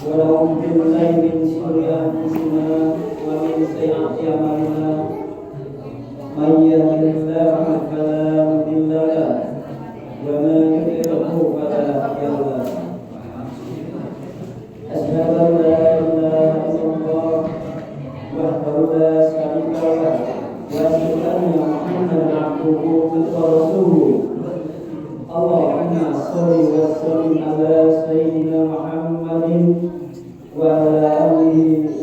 ونعوذ بالله من شرور أنفسنا ومن سيئات أعمالنا من يهده الله فلا مضل له ومن يضلله فلا هادي له أشهد أن لا إله إلا الله وحده لا شريك له وأشهد أن محمدا عبده ورسوله اللهم صل وسلم على سيدنا محمد وعلى آله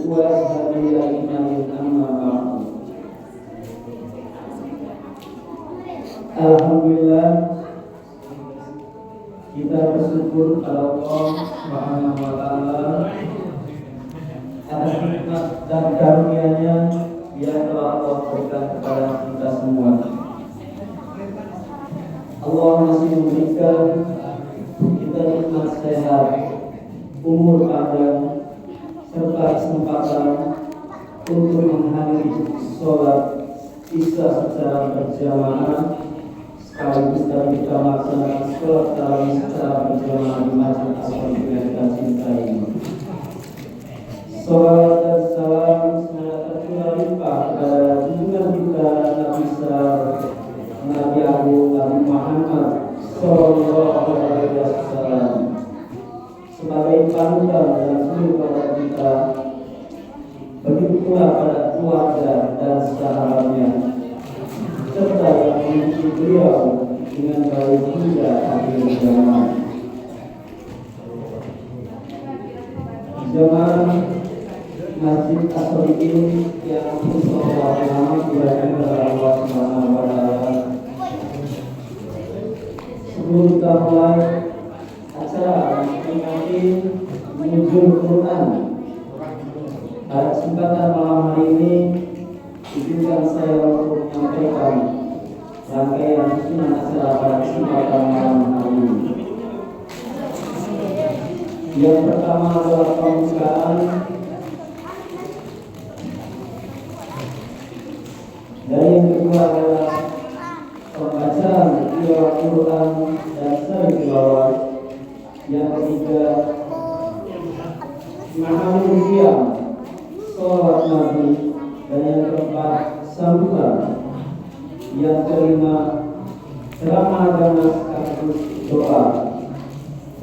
وأصحابه أجمعين أما بعد. Alhamdulillah, kita bersyukur kepada Allah Subhanahu wa taala atas nikmat dan karunia-Nya yang telah Allah berikan kepada kita semua. Allah masih memberikan kita nikmat sehat, umur panjang, serta kesempatan untuk menghadiri sholat Isya secara berjamaah, sekaligus tadi kita melaksanakan sholat tarawih secara berjamaah di Masjid As-Sadiq yang kita cintai ini. Salawat dan salam semoga tercurah limpah kepada junjungan kita Nabi besar Nabi Agung Nabi Muhammad Sallallahu Alaihi Wasallam sebagai panutan dan suri kepada kita, begitu pula pada keluarga dan sahabatnya serta yang mengikuti beliau dengan baik hingga akhir zaman. Jemaah Masjid As-Sadiq yang insyaallah nama dilakukan oleh Allah Subhanahu wa taala. Sebelum kita mulai acara memperingati Nuzul Quran pada kesempatan malam hari ini, izinkan saya untuk menyampaikan rangkaian susunan acara pada kesempatan malam hari ini. Yang pertama adalah pembukaan dan yang kedua adalah pembacaan tilawah Quran dan seri tilawah. Yang ketiga Mahamud Qiyam, Sholawat Nabi, dan yang keempat sambutan. Yang kelima ceramah agama sekaligus doa,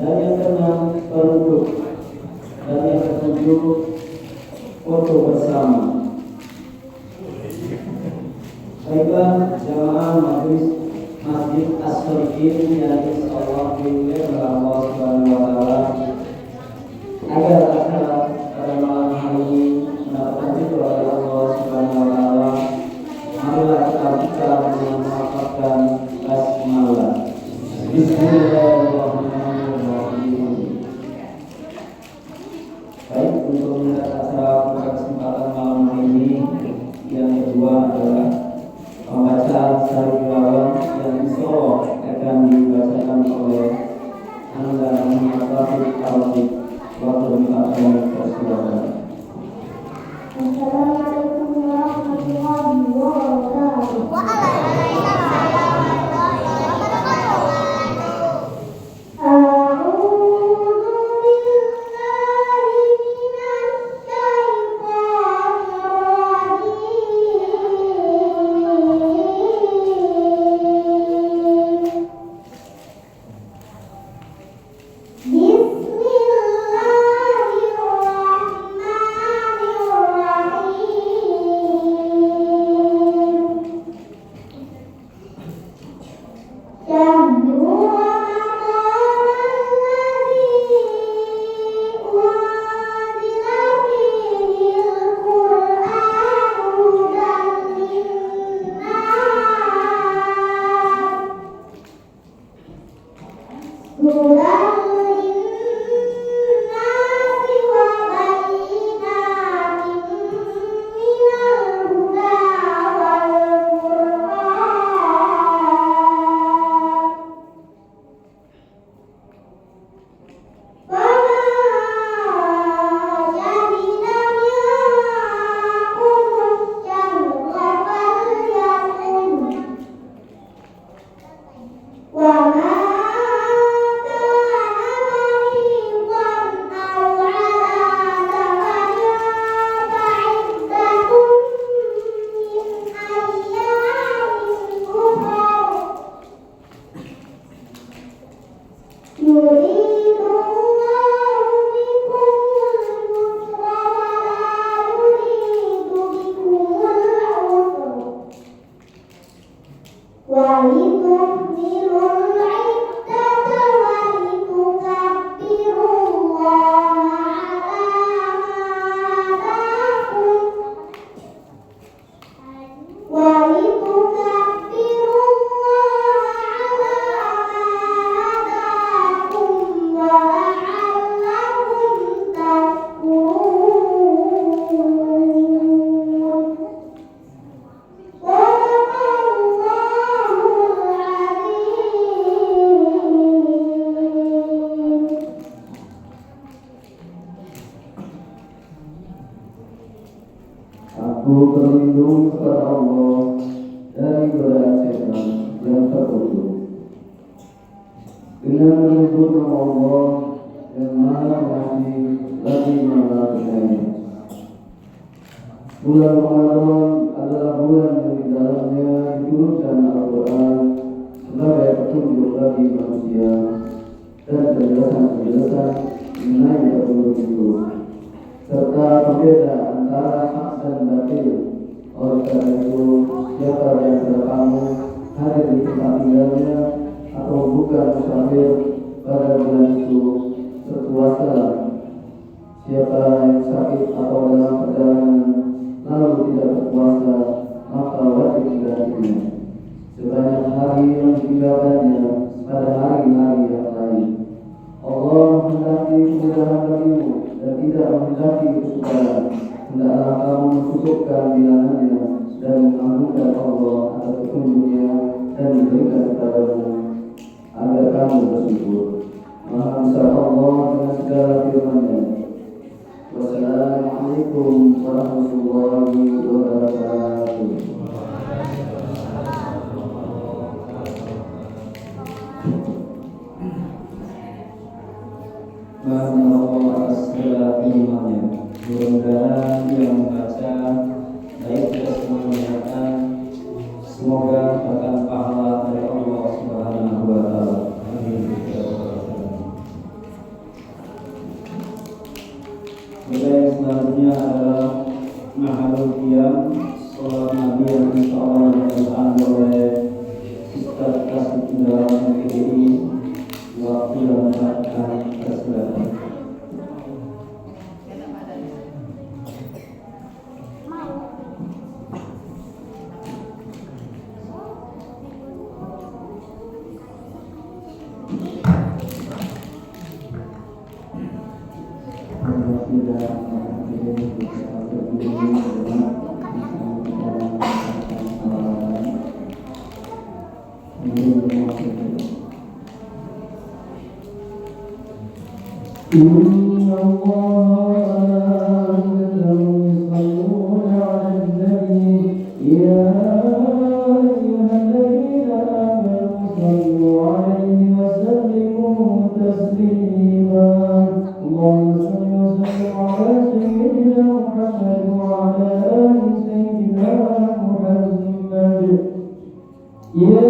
dan yang keenam penutup, dan yang ketujuh foto bersama. Baiklah jamaah majelis Masjid As-Sadiq yang insyaallah dimuliakan oleh Allah Subhanahu wa taala, agar acara pada malam hari ini mendapatkan ridho dari Allah Subhanahu wa taala, marilah kita buka dengan melafazkan basmalah. Bismillahirrahmanirrahim. Baik, untuk memulai acara pada kesempatan malam hari ini, yang kedua adalah pembacaan sari tilawah yang insyaallah akan dibacakan oleh Anda Muhammad Taufik Al-Rafiq. Waktu dilakukan persilakan. Assalamualaikum warahmatullahi wabarakatuh. Waalaikumsalam warahmatullahi wabarakatuh. Aku berlindung kepada Allah dari godaan setan yang terkutuk. Dengan menyebut nama Allah yang Maha Pengasih lagi Maha Penyayang. Bulan Ramadan adalah bulan yang di dalamnya diturunkan Al-Quran sebagai petunjuk bagi manusia dan penjelasan-penjelasan mengenai petunjuk itu, serta pembeda antara hak dan batil. Oleh karena itu, siapa di antara kamu hadir di tempat tinggalnya atau bukan musafir pada bulan itu, berpuasalah. Siapa yang sakit atau dalam perjalanan lalu tidak berpuasa, maka wajib menggantinya sebanyak hari yang ditinggalkannya pada hari-hari yang lain. Allah menghendaki kemudahan bagimu dan tidak menghendaki kesukaran. Hendaklah kamu mencukupkan bilangannya dan mengagunkan Allah atas petunjuknya dan diberikan kepadamu agar kamu bersyukur. Maha besar Allah dengan segala firman-Nya. Wassalamualaikum warahmatullahi wabarakatuh. Maha Allah atas segala firman-Nya. Mudah-mudahan yang membaca baik kita semua mendengarkan, semoga akan pahala dari Allah Subhanahu wa Ta'ala. Amin. Yang selanjutnya adalah Mahalul Qiyam, sholat Nabi yang insyaallah dilakukan oleh Ustaz Kasih dalam PDI. Waktu yang akan tersedia. Inna Allah yusalluna 'alan nabi ya ayyuhalladzina amanu sallu 'alaihi wa sallimu taslima. Allahumma salli wa sallim 'ala sayyidina Muhammad wa 'ala ali sayyidina Muhammad. Ya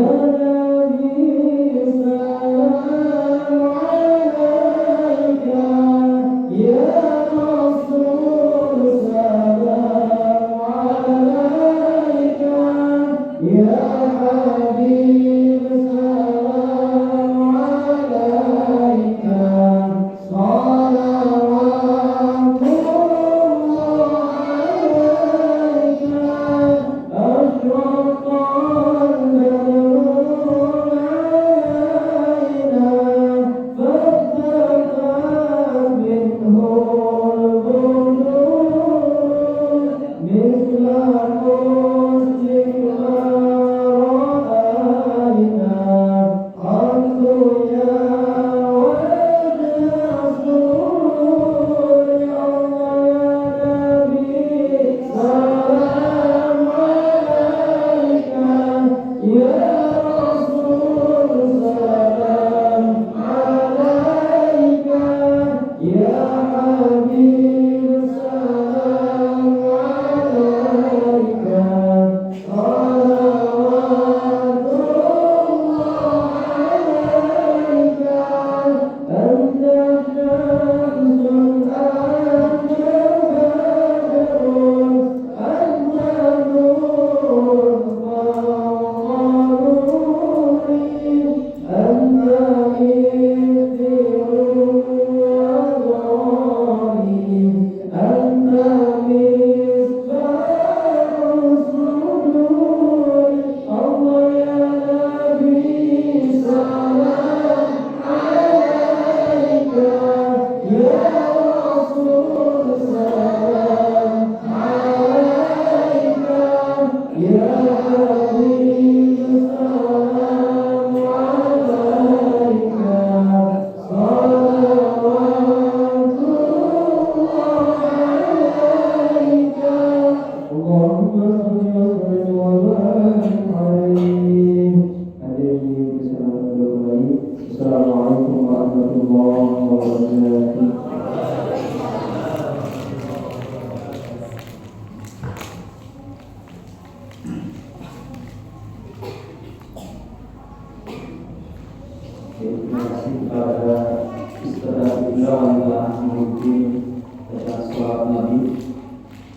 wabarakatuh. Terima kasih kepada Ustaz Iqbal yang telah memimpin bacaan sholawat Nabi.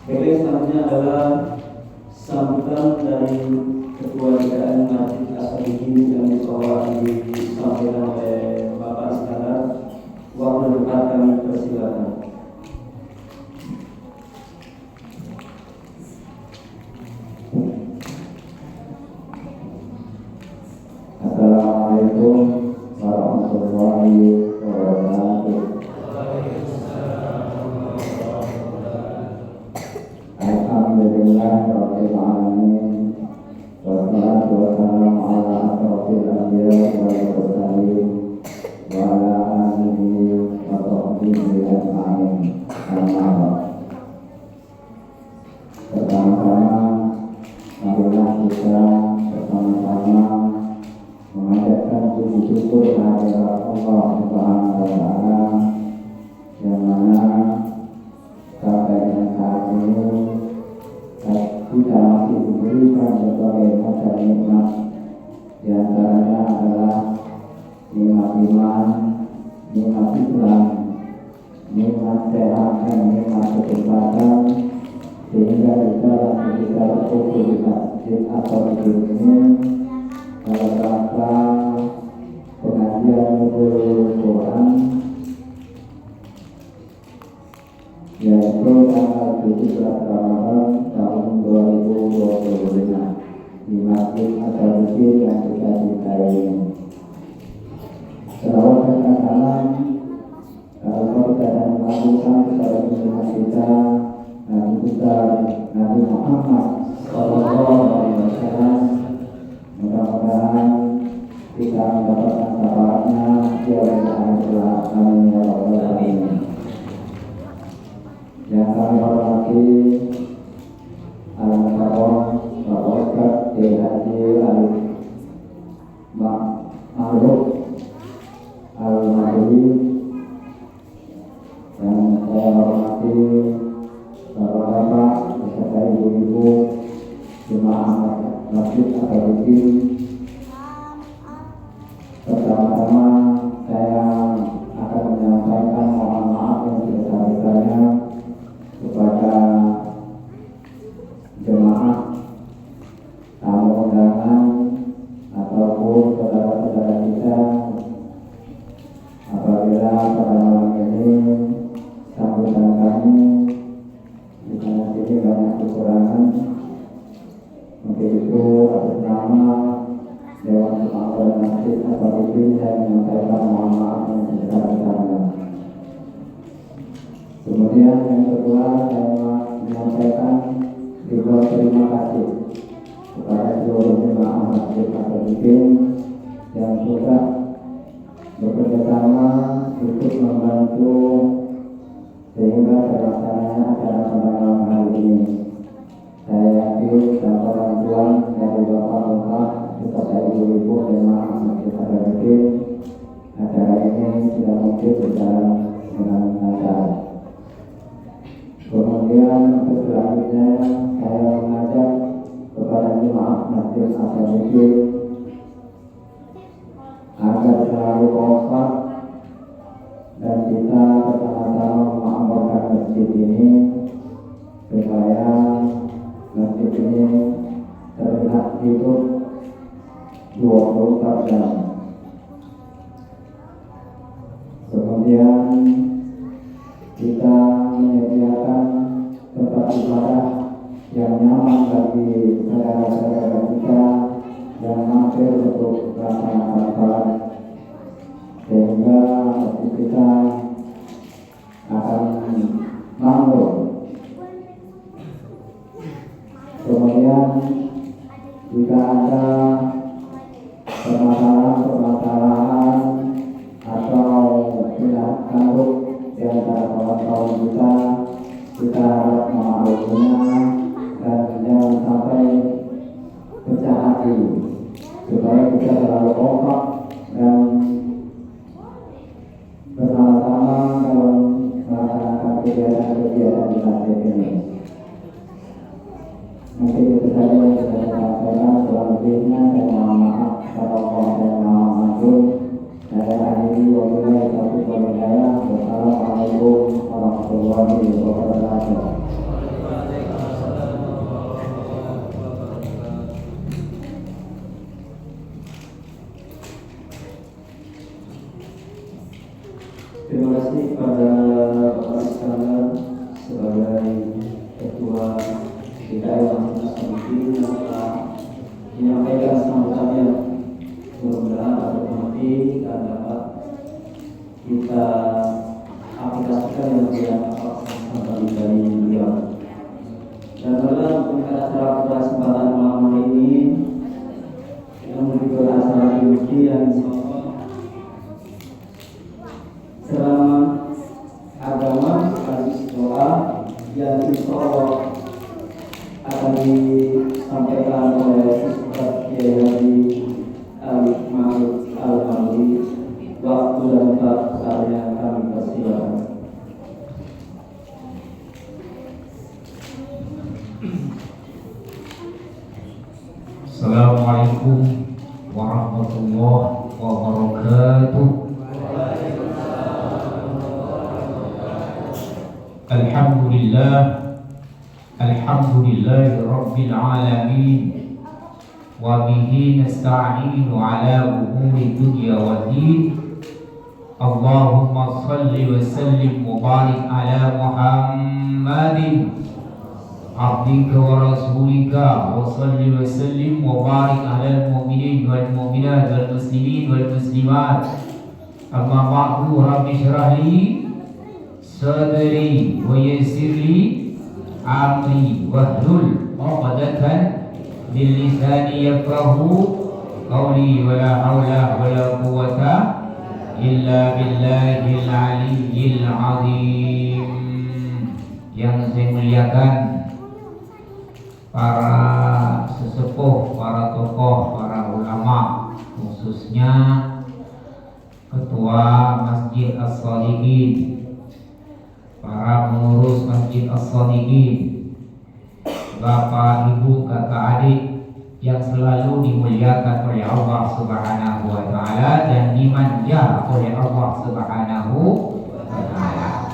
Baiklah, selanjutnya adalah sambutan dari Ketua DKM Masjid As-Sadiqin yang disampaikan oleh Bapak Iskandar. Waktu dekat kami persilakan. Assalamualaikum warahmatullahi wabarakatuh. Alhamdulillah rabbil alamin. Wassalatu wassalamu ala asyrofil anbiya wal mursalin wa ala alihi wa sahbihi ajma'in. Amma ba'd. Pertama-tama marilah kita bersama-sama mengajarkan puji syukur kehadirat Allah Subhanahu wa Ta'ala yang mana sampai dengan saat ini kita masih diberikan berbagai macam nikmat. Di antaranya adalah nikmat iman, nikmat Islam, nikmat sehat dan nikmat kesehatan, sehingga kita berkumpul di masjid atau di sini dalam rangka pengajian nuzul Quran, yaitu tanggal 17 Ramadan tahun 2025 di Masjid As-Sadiqin yang kita cintai ini. Selawat dan salam kalau kita dan melakukan kepada junjungan kita Nabi kita Nabi Muhammad SAW. Mudah-mudahan kita mendapatkan syafaatnya di akhir kelak. Amin ya rabbal alamin. Yang kami hormati Al-Mukarram Bapak Ustaz Haji Al-Ma'ruf Al-Maduri, yang saya hormati Bapak-bapak beserta ibu-ibu jemaah Masjid As-Sadiqin. Pertama-tama saya akan menyampaikan mohon maaf yang sebesar-besarnya kepada jemaah, tamu undangan ataupun saudara-saudara kita apabila pada malam ini sambutan kami di sana sini banyak kekurangan. Untuk itu atas nama Dewan Pengawas Masjid As-Sadiqin saya menyampaikan mohon maaf yang sebesar-besarnya. Kemudian yang kedua, saya menyampaikan juga terima kasih kepada seluruh jemaah Masjid As-Sadiqin yang sudah bekerjasama untuk membantu sehingga terlaksananya acara pada malam hari ini. Saya yakin tanpa bantuan dari bapak-bapak serta ibu-ibu jemaah Masjid As-Sadiqin, acara ini tidak mungkin berjalan dengan lancar. Kemudian untuk selanjutnya saya mengajak kepada jemaah Masjid As-Sadiqin agar selalu kompak dan kita bersama-sama mengamalkan masjid ini supaya masjid ini terlihat hidup 24 jam. Kemudian kita menyediakan tempat ibadah yang nyaman bagi saudara-saudara kita yang mampir untuk melaksanakan salat, sehingga masjid kita akan makmur. Kemudian jika ada permasalahan atau tidak sanggup di antara kawan-kawan kita harap memaklumnya dan jangan sampai pecah hati, supaya kita selalu kompak dan bersama-sama kegiatan-kegiatan di praktek ini. Mungkin itu saja yang bisa saya sampaikan. Kurang lebihnya saya mohon maaf kalau saya mohon maaf. Saya akhiri wabillahi taufiq wal hidayah. Wassalamualaikum warahmatullahi wabarakatuh. Terima kasih kepada Bapak sekalian sebagai ketua kita yang Asmiti yang telah menyampaikan sambutannya. Mudah-mudahan dapat mengerti dan dapat kita aplikasikan yang sampai dari beliau. Dan dalam acara kesempatan malam hari ini yang merupakan acara inti yang selama agama sekaligus doa yang insya Allah akan disampaikan oleh Ustaz Kiai Haji Arif Mahmud Al-Hamdi. Waktu dan tempat saatnya kami persilakan. Assalamualaikum warahmatullahi wabarakatuh. Alhamdulillahi rabbil alamin wa bihi nasta'inu ala umuri dunya wa din. Allahumma salli wa sallim wa barik ala Muhammadin abdika wa rasulika wa salli wa sallim wa barik ala al-mu'minin wal mu'minat wal muslimin wal muslimat. Amma ba'du, rabbi shrah li sadri wa yassir li amri wahlul 'uqdatan min lisani yafqahu qawli. Wa la haula wa la quwwata illa billahil aliyyil azim. Yang saya muliakan para sesepuh, para tokoh, para ulama, khususnya Ketua Masjid As-Shadiqin, para pengurus Masjid As-Shadiqin, Bapak, Ibu, kakak, adik yang selalu dimuliakan oleh Allah Subhanahu wa taala dan dimanja oleh Allah Subhanahu wa taala.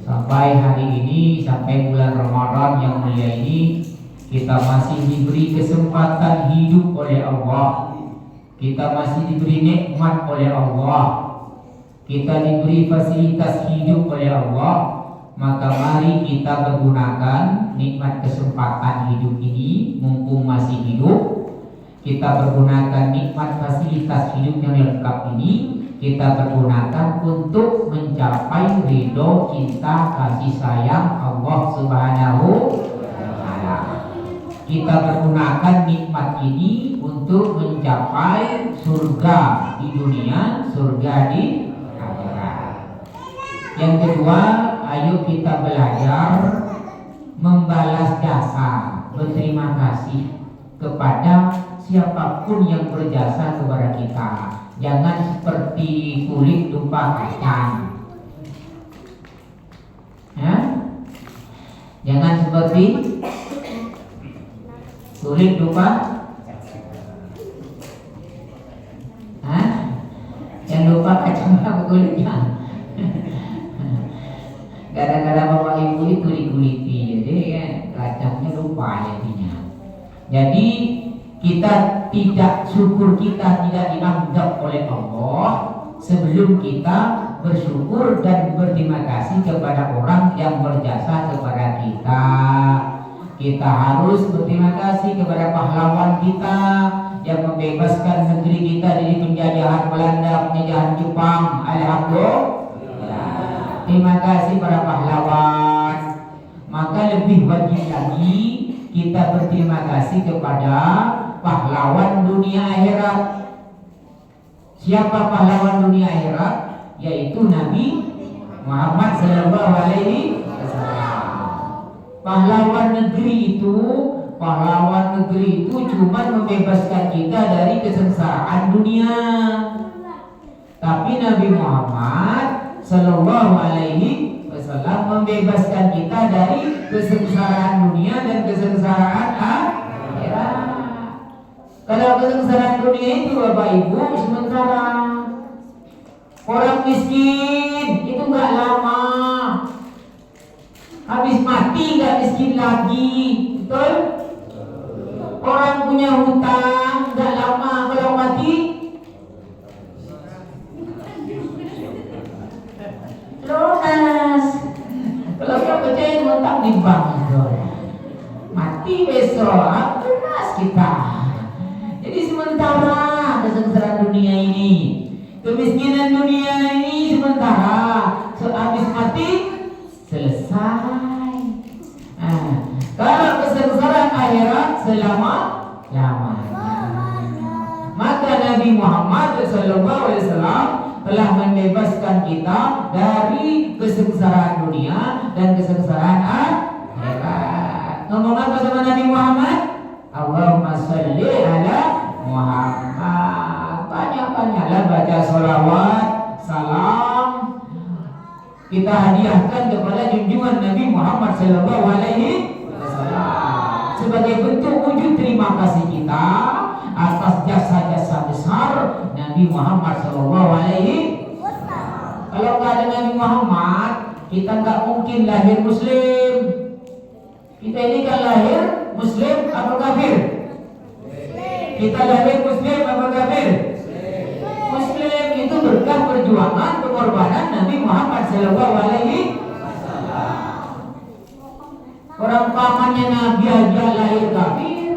Sampai hari ini, sampai bulan Ramadan yang mulia ini, kita masih diberi kesempatan hidup oleh Allah. Kita masih diberi nikmat oleh Allah. Kita diberi fasilitas hidup oleh Allah. Maka mari kita pergunakan nikmat kesempatan hidup ini mumpung masih hidup. Kita pergunakan nikmat fasilitas hidup yang lengkap ini, kita pergunakan untuk mencapai ridho, cinta, kasih sayang Allah Subhanahu wa taala. Kita pergunakan nikmat ini untuk mencapai surga di dunia, surga di akhirat. Yang kedua, ayo kita belajar membalas jasa, berterima kasih kepada siapapun yang berjasa kepada kita. Jangan seperti kulit lupa kacang. Ya? Jangan seperti kulit lupa. Yang lupa kacang apa kulitnya? Kadang-kadang bapak ibu itu dikuliti, jadi ya, kacangnya lupa jadinya. Jadi kita tidak, syukur kita tidak dianggap oleh Allah sebelum kita bersyukur dan berterima kasih kepada orang yang berjasa kepada kita. Kita harus berterima kasih kepada pahlawan kita yang membebaskan negeri kita dari penjajahan Belanda, penjajahan Jepang. Alhamdulillah. Terima kasih para pahlawan. Maka lebih wajib lagi kita berterima kasih kepada pahlawan dunia akhirat. Siapa pahlawan dunia akhirat? Yaitu Nabi Muhammad sallallahu alaihi wasallam. Pahlawan negeri itu cuma membebaskan kita dari kesengsaraan dunia. Tapi Nabi Muhammad sallallahu alaihi wasallam membebaskan kita dari kesengsaraan dunia dan kesengsaraan akhirat. Kalau kesengsaraan dunia itu Bapak Ibu sementara. Orang miskin itu nggak lama, habis mati nggak miskin lagi, betul? Orang punya hutang nggak lama, kalau mati lunas. Kalau kita percaya hutang di bank, mati besok lunas kita. Jadi sementara kesengsaraan dunia ini, kemiskinan dunia ini sementara, habis mati selesai. Kalau kesengsaraan akhirat selama-lamanya. Maka Nabi Muhammad SAW telah membebaskan kita dari kesengsaraan dunia dan kesengsaraan akhirat. Ngomong apa sama Nabi Muhammad? Allahumma salli ala Muhammad. Banyak-banyaklah baca sholawat, salam kita hadiahkan kepada junjungan Nabi Muhammad SAW sebagai bentuk wujud terima kasih kita atas jasa-jasa besar Nabi Muhammad SAW. Kalau nggak ada Nabi Muhammad, kita nggak mungkin lahir Muslim. Kita ini kan lahir Muslim atau kafir? Kita lahir Muslim atau kafir? Muslim. Itu berkah perjuangan pengorbanan Nabi Muhammad SAW. Orang pamannya Nabi aja lahir kafir,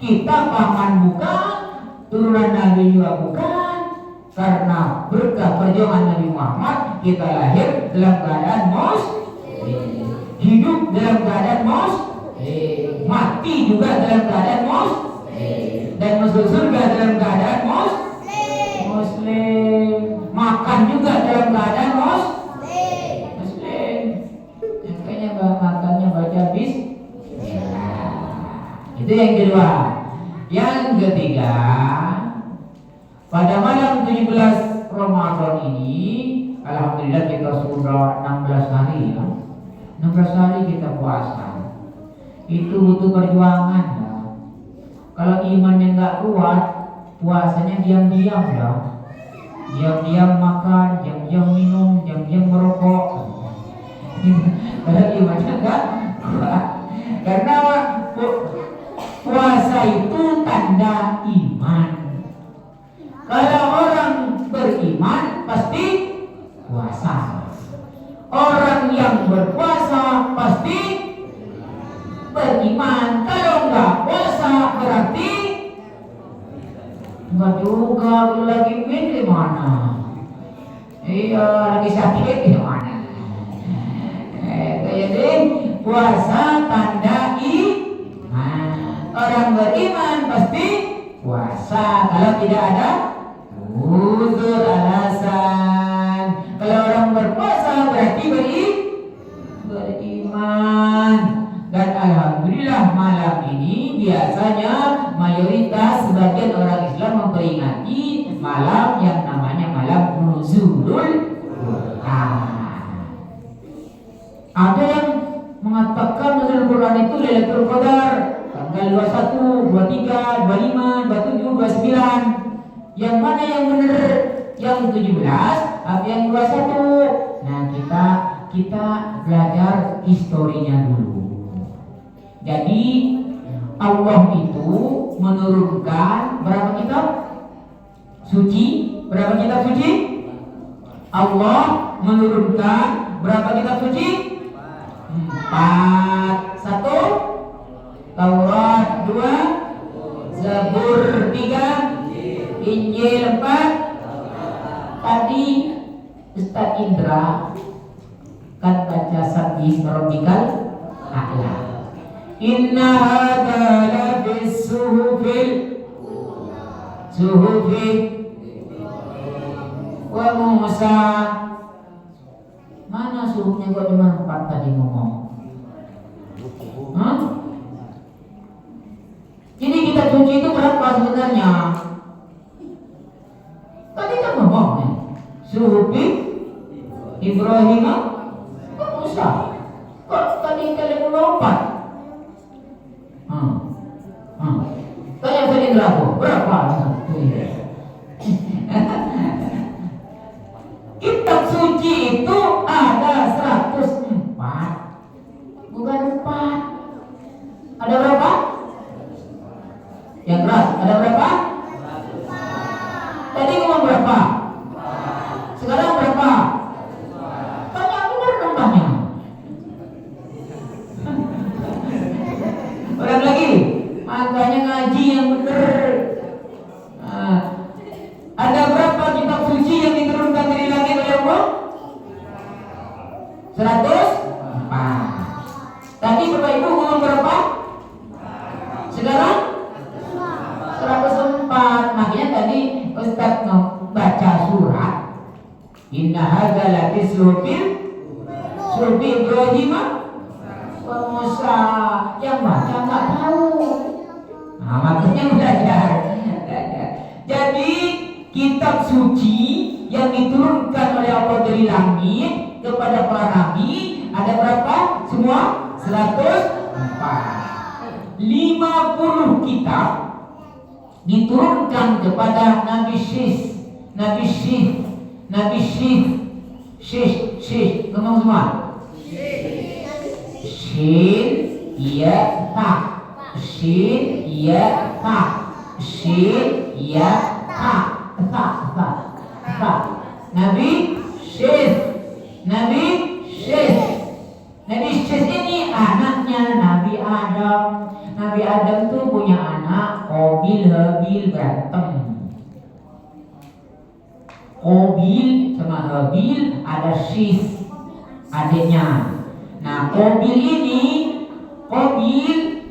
kita paman bukan, turunan Nabi juga bukan. Karena berkah perjuangan Nabi Muhammad, kita lahir dalam keadaan muslim, hidup dalam keadaan muslim, mati juga dalam keadaan muslim, dan masuk surga dalam keadaan muslim, makan juga dalam keadaan muslim. Makanya makannya baca bismillah. Itu yang kedua. Yang ketiga, pada malam 17 Ramadan ini, alhamdulillah kita sudah 16 hari ya. 16 hari kita puasa. Itu butuh perjuangan ya. Kalau imannya nggak kuat, puasanya diam-diam ya. Diam-diam makan, diam-diam minum, diam-diam merokok. Kalau imannya nggak kuat. Karena puasa itu tanda iman. Kalau orang beriman pasti puasa. Orang yang berpuasa pasti beriman. Kalau nggak puasa berarti nggak juga. Lagi di mana? Iya, lagi sakit di mana? Jadi puasa tanda iman. Orang beriman pasti puasa. Kalau tidak ada uzur alasan. Kalau orang berpuasa berarti beriman. Dan alhamdulillah malam ini biasanya mayoritas sebagian orang Islam memperingati malam yang namanya malam Nuzulul Quran. Ada yang mengatakan Nuzulul Quran itu Lailatul Qadar tanggal 21, 23, 25, 27, 29. Yang mana yang benar? Yang 17 atau yang 21? Nah, kita belajar historinya dulu. Jadi Allah itu menurunkan berapa kitab suci? Berapa kitab suci? Allah menurunkan berapa kitab suci? 4. 1 Taurat, 2 Zabur, 3 Injil, 4. Tadi Ustaz Indra kan baca Sabbi Rabbikal A'la. Inna hadza la bis-suhufil wa Musa. Mana suhufnya kok cuma 4 tadi ngomong? Jadi kita suci itu berapa sebenarnya? Tadi kan ngomong nih, suhufi Ibrahim wa Musa. katanya. Ulang lagi, makanya ngaji yang benar. Ada berapa kitab suci yang diturunkan dari langit oleh Allah? 104. Tadi Bapak Ibu ngomong berapa? Sekarang 104. Makanya tadi Ustaz baca surat Inna hadza lafi sufi Ibrahim wa Musa. Yang baca nggak tahu. Nah, makanya belajar. Jadi kitab suci yang diturunkan oleh Allah dari langit kepada para nabi ada berapa? Semua 104. 50 kitab diturunkan kepada Nabi Syekh, ngomong semua. Shin ya ta, Shin ya ta, Shin ya ta. Nabi Syekh ini anaknya Nabi Adam. Nabi Adam tuh punya anak Qabil Habil berantem. Qabil sama Habil ada Syekh adiknya. Nah Qabil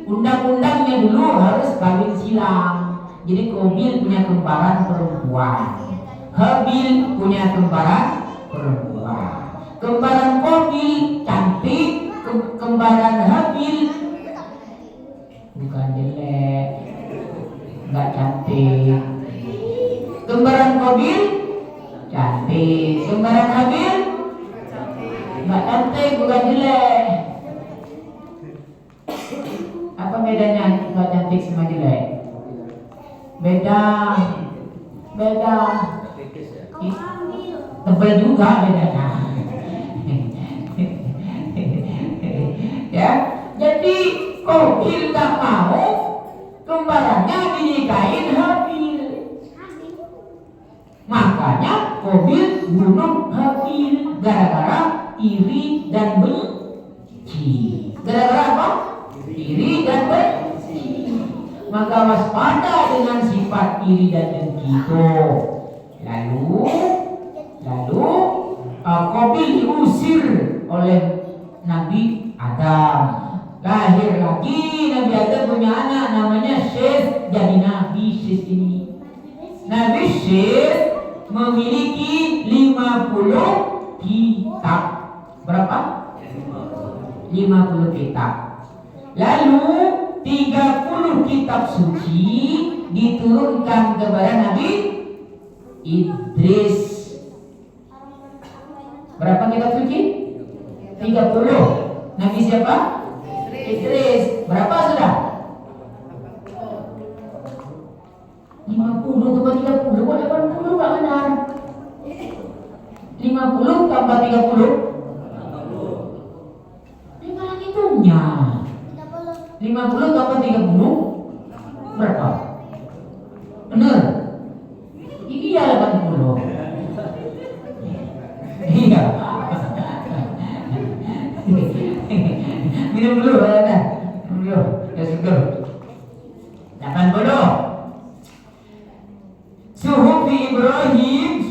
undang-undangnya dulu harus kawin silang. Jadi Qabil punya kembaran perempuan, Habil punya kembaran perempuan. Kembaran Qabil cantik, kembaran Habil bukan jelek, nggak cantik. Kembaran Qabil cantik, kembaran Habil nggak cantik, bukan jelek. Apa bedanya nggak cantik sama jelek? Beda. Tebal juga bedanya. Ya, jadi Qabil tak mau kembarannya dinikahin Habil. Makanya Qabil bunuh Habil gara-gara iri dan benci. Gara-gara apa? Iri dan benci. Maka waspada dengan sifat iri dan dengki itu. Lalu Qabil diusir oleh Nabi Adam. Lahir lagi Nabi Adam punya anak namanya Syekh. Jadi Nabi Syekh ini. Nabi Syekh memiliki 50 kitab. Berapa? 50 kitab. Lalu 30 kitab suci diturunkan kepada Nabi Idris. Berapa kitab suci? 30. Nabi siapa? Idris. Berapa sudah? 50 tambah 30 kok 80 Pak benar. 50 tambah 30 gimana hitungnya? 50 tambah 30 berapa? Benar? Iya 80. Iya. Minum dulu ya. Minum dulu. Ya seger. 80. Suhuf Ibrahim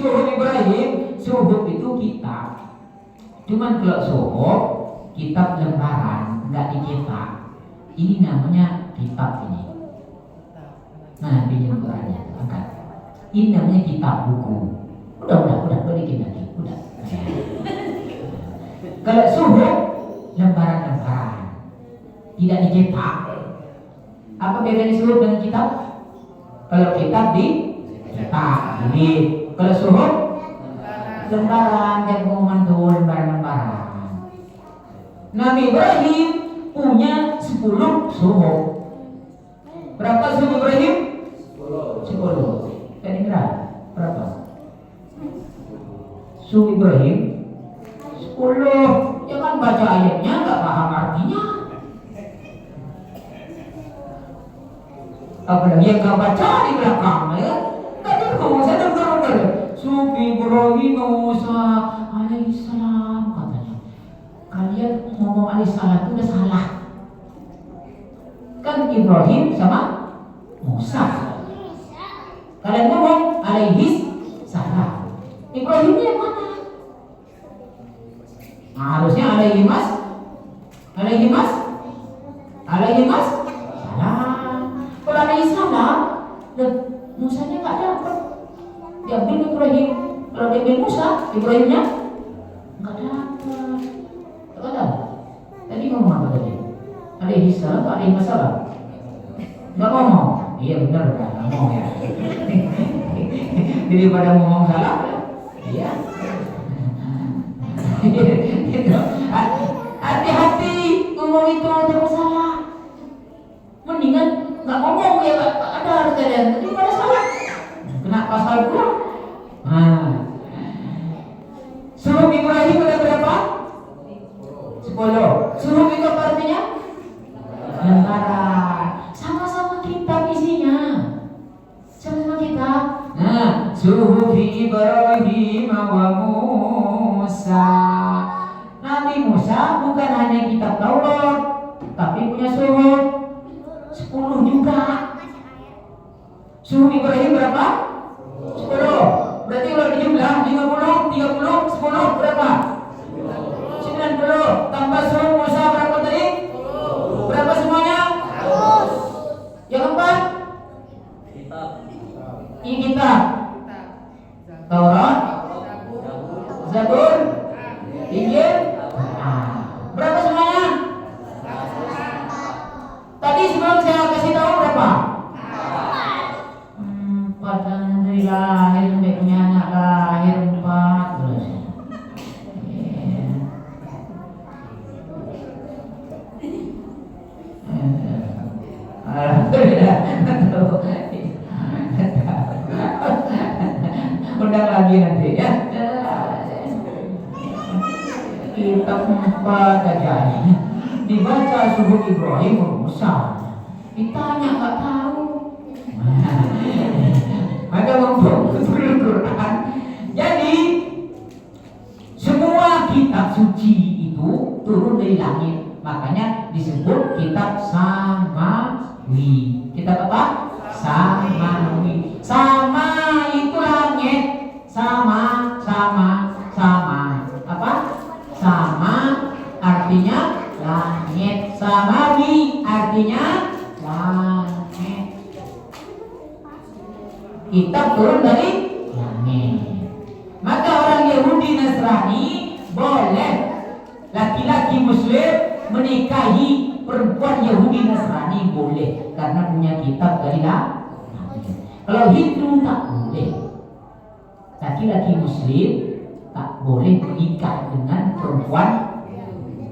itu kitab. Cuman kalau suhuf kitab lembaran nggak dicetak. Ini namanya kitab ini. Nah, pinjam Qurannya, angkat. Ini namanya kitab buku. Udah balikin lagi, udah. Kalau suhuf lembaran-lembaran tidak dicetak. Apa bedanya suhuf dengan kitab? Kalau kitab dicetak, jadi kalau suhuf lembaran, kayak pengumuman tuh lembaran-lembaran. Nabi Ibrahim punya 10 suhuf. Berapa suhuf Ibrahim? 10. Tadi berapa? Suhuf Ibrahim 10. Ya kan baca ayatnya nggak paham artinya. Apalagi yang nggak baca di belakang ya. Nggak dengar, saya dengar. Suhuf Ibrahim Musa alaihissalam katanya. kalian ngomong alaihissalam itu udah salah. Kan Ibrahim sama Musa. Kalian ngomong alaihis salam. Ibrahimnya yang mana? Nah, harusnya alaihi mas salam. Kalau alaihi salam, Musanya nggak dapat. Diambil Ibrahim. Kalau diambil Musa, Ibrahimnya nggak dapat. Tahu? Tadi ngomong apa tadi? Alaihi salam atau alaihi salam? Nggak ngomong. Iya benar kan, ngomong ya. Daripada ngomong salah, iya. Gitu. Hati-hati ngomong itu terus salah. Mendingan nggak ngomong ya, ada harus kalian. Tapi pada salah, kena pasal pula. Suruh Ibrahim ada berapa? 10. Suruh itu apa artinya? Lembaran. Sama-sama kitab isinya. Sama-sama kitab. Nah, suhufi Ibrahim wa Musa. Nabi Musa bukan hanya kitab Taurat, tapi punya suhuf 10 juga. Suhuf Ibrahim berapa? 10. Berarti kalau dijumlah 50, 30, 10 berapa? 90. Tambah suhuf Musa berapa tadi? Berapa semuanya? 100. Yang keempat? Kitab. Taurat, Zabur, Injil. Berapa semuanya? Tadi sebelum saya kasih tahu berapa? 4. Dari lahir sampai punya anak lahir 4 terus. Alhamdulillah. Undang lagi nanti ya. Kitab 4 aja dibaca suhuf Ibrahim Musa. Ditanya nggak tahu. Maka membawa Quran. Jadi semua kitab suci itu turun dari langit. Makanya disebut kitab samawi. Kitab apa? Samawi. Sama itu langit. Sama. Apa? Sama artinya langit. Samawi artinya langit. Kitab turun dari langit. Maka orang Yahudi Nasrani boleh laki-laki Muslim menikahi perempuan Yahudi Nasrani boleh karena punya kitab dari langit. Kalau Hindu tak boleh. Laki-laki Muslim tak boleh menikah dengan perempuan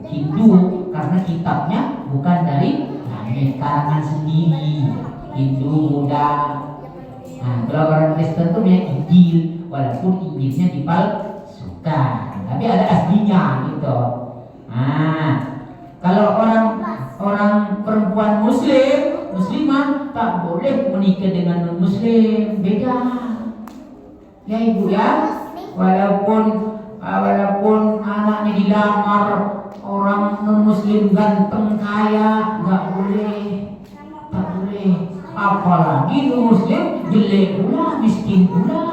Hindu karena kitabnya bukan dari langit, karangan sendiri. Hindu, Buddha. Nah, kalau orang Kristen itu punya Injil, walaupun Injilnya dipalsukan, tapi ada aslinya gitu. Nah, kalau orang perempuan Muslimah tak boleh menikah dengan non Muslim, beda. Ya ibu ya, walaupun anaknya dilamar orang non Muslim ganteng kaya, nggak boleh, tak boleh. Apalagi non Muslim jelek pula, miskin pula,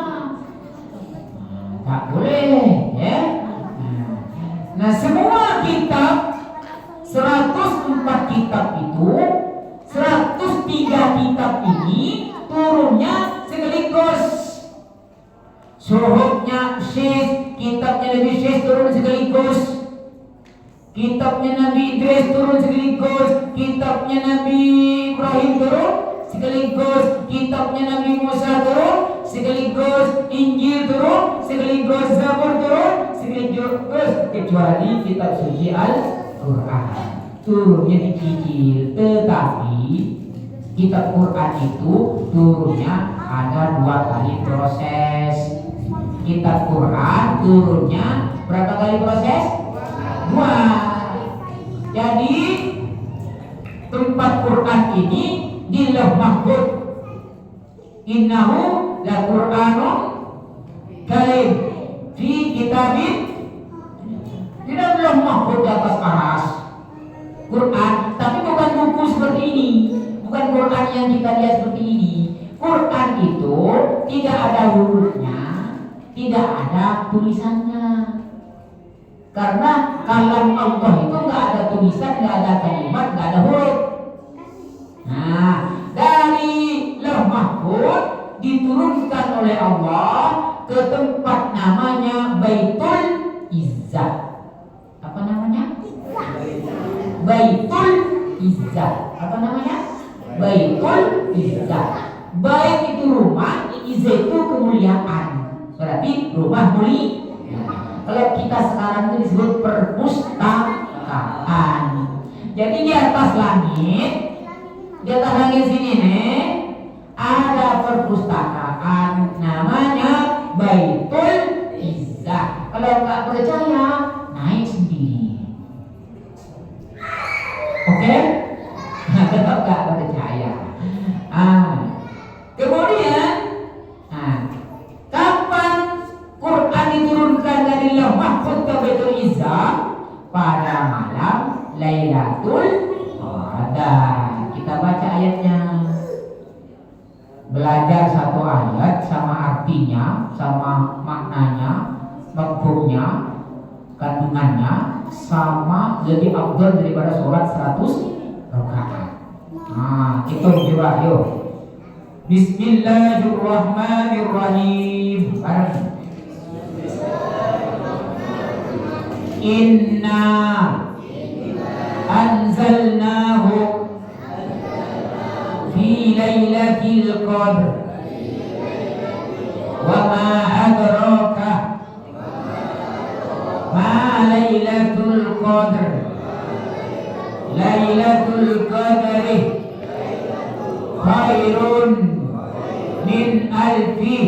tak boleh, ya. Nah semua kitab 104 kitab itu, 103 kitab ini turunnya sekaligus. Suhufnya Syekh, kitabnya Nabi Syekh turun sekaligus. Kitabnya Nabi Idris turun sekaligus. Kitabnya Nabi Ibrahim turun sekaligus. Kitabnya Nabi Musa turun sekaligus. Injil turun sekaligus. Zabur turun sekaligus. Kecuali kitab suci Al-Quran turunnya dicicil. Tetapi kitab Quran itu turunnya ada 2 kali proses. Kitab Quran turunnya berapa kali proses? 2. Jadi tempat Quran ini di Lauh Mahfuz. Innahu la Qur'anun karim fi kitabin. Di dalam Lauh Mahfuz mahfud di atas aras. Quran, tapi bukan buku seperti ini, bukan Quran yang kita lihat seperti ini. Quran itu tidak ada hurufnya, tidak ada tulisannya. Karena kalam Allah itu nggak ada tulisan, nggak ada kalimat, nggak ada huruf. Nah, dari Lauh Mahfud diturunkan oleh Allah ke tempat namanya Baitul Izzah. Apa namanya? Baitul Izzah. Apa namanya? Baitul Izzah. Bait itu rumah, Izzah itu kemuliaan. Berarti rumah mulia. Kalau kita sekarang itu disebut perpustakaan. Jadi di atas langit sini nih ada perpustakaan namanya Baitul Izzah. Kalau nggak percaya naik sendiri. Oke? Kalau nggak percaya. Kemudian, kapan Quran diturunkan dari Lauh Mahfud ke Baitul Izzah? Pada malam Lailatul Qadar. Kita baca ayatnya. Belajar satu ayat sama artinya, sama maknanya, mafhumnya, kandungannya, sama lebih afdal daripada sholat 100 rakaat. Hitung coba yuk. Bismillahirrahmanirrahim. Inna anzalnahu fi lailatul qadr wa ma adraka ma lailatul qadr. Lailatul qadri khairun min alfi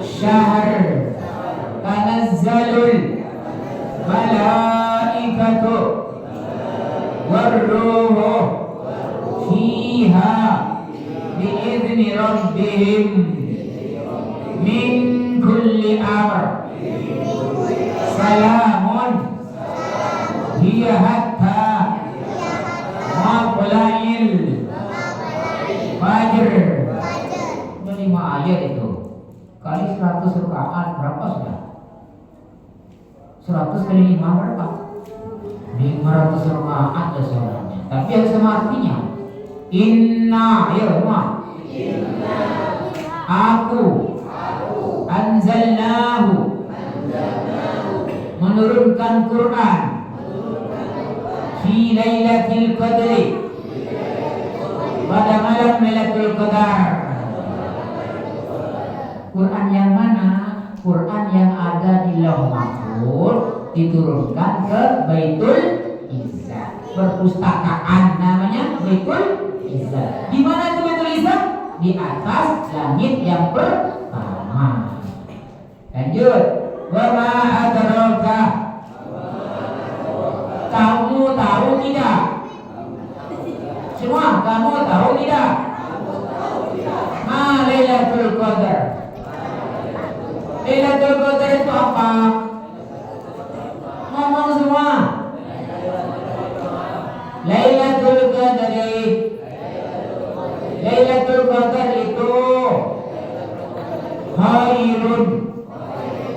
syahr. Tanazzalul malaikatu warruhu fiha biizni rabbihim min kulli amr. Salamun hiya hatta matla'il fajr. 5 ayat itu kali 100 rakaat berapa sudah? 100 kali 5 berapa? 500 rakaat ada suaranya. Tapi harus sama artinya. Inna, ya rumah. Aku anzalnahu menurunkan Quran fi lailatul qadri pada malam Lailatul Qadar. Quran yang mana? Quran yang ada di Lauh Mahfud diturunkan ke Baitul Izzah. Perpustakaan namanya Baitul Izzah. Di mana itu Baitul Izzah? Di atas langit yang pertama. Lanjut. Wa ma adraka. Kamu tahu tidak? Semua kamu tahu tidak? Ma Lailatul Qadar. Lailatul Qadar itu apa? Ngomong semua. Lailatul Qadar. Lailatul Qadar itu khairun,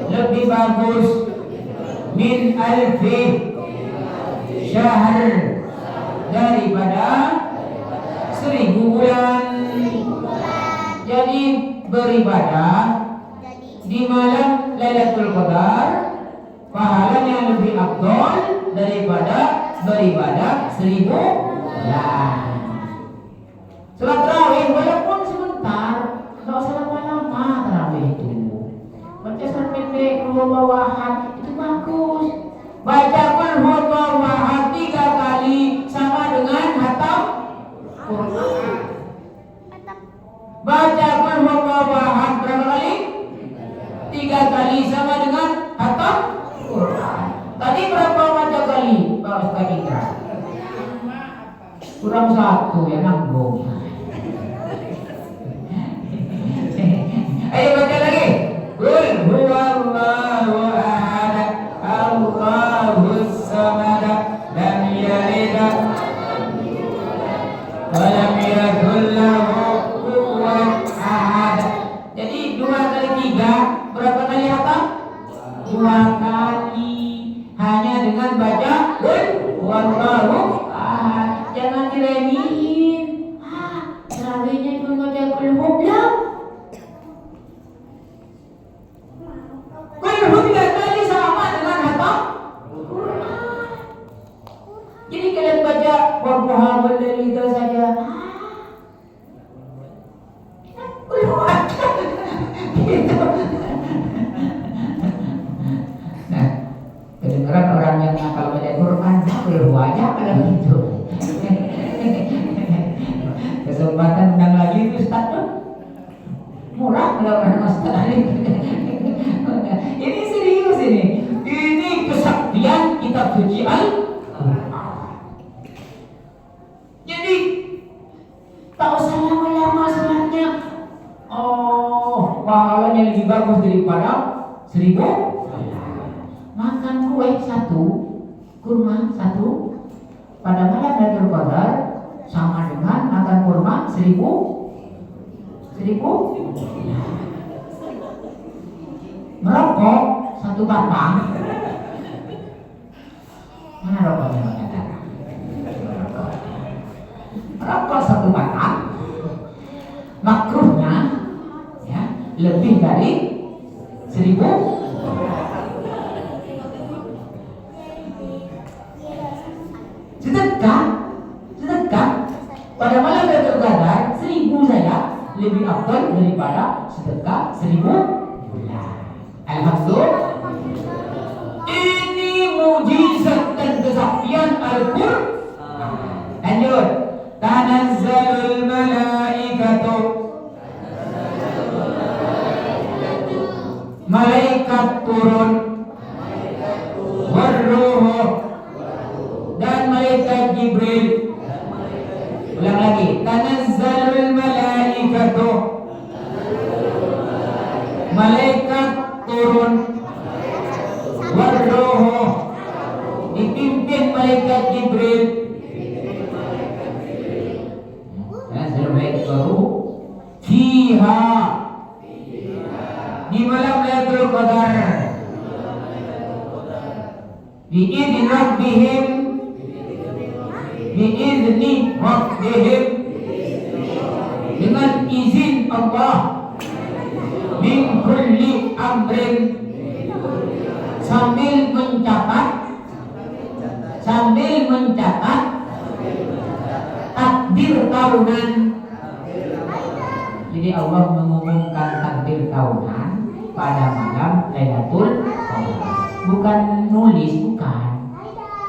lebih bagus, min alfi syahr, daripada 1000 bulan. Jadi beribadah di malam Lailatul Qadar pahalanya lebih afdal daripada beribadah 1000 bulan. Salat tarawih walaupun sebentar, nggak usah lama-lama tarawih itu. Baca surat pendek, Qul ahad, itu bagus. Baca Qul ahad 3 kali sama dengan hatam Quran. Baca Qul ahad berapa kali? 3 kali sama dengan hatam Quran. Tadi berapa baca kali? Pak Ustaz Indra? Kurang 1 ya, nanggung. Ayo baca lagi. Qul huwallahu ahad, Allahus الصمد لم يلد ولم yakul lahu kufuwan ahad. Jadi 2 kali 3 berapa kali apa? 2 kali. Hanya dengan baca wallahu ahad. Jangan diremehin. Terawihnya cuma baca kulhu belum. Kulhu 3 kali sama dengan apa? Jadi kalian baca Wadduha wal-laili itu saja. Nah, kedengeran orang yang kalau baca Quran, kulhu aja kalau gitu. Kesempatan undang lagi itu Ustaz tuh. Murah kalau orang Ustaz. Ini serius ini. Ini kesaktian kitab suci Al-Quran. Jadi tak usah lama-lama sholatnya. Oh, pahalanya lebih bagus daripada 1000. Makan kue 1, kurma 1 pada malam Lailatul Qadar sama dengan makan kurma 1000. Merokok 1 batang. Mana rokoknya Pak? Merokok 1 batang. Makruhnya ya lebih dari 1000. Sedekah pada malam Lailatul Qadar 1000 saja lebih afdal daripada sedekah 1000 bulan. Alhamdulillah. Ini mukjizat dan kesaktian Al-Quran. Lanjut. Tanazzalul malaikatu. Malaikat turun. Warruhu. Dan malaikat Jibril. Ulang lagi. Tanazzalul malaikatu. Malaikat turun. Warruhu. Dipimpin malaikat Jibril. Baru fiha di malam Lailatul Qadar biizni rabbihim dengan izin Allah min kulli amrin sambil mencatat takdir tahunan. Jadi Allah mengumumkan takdir tahunan pada malam Lailatul Qadar. Bukan nulis, bukan.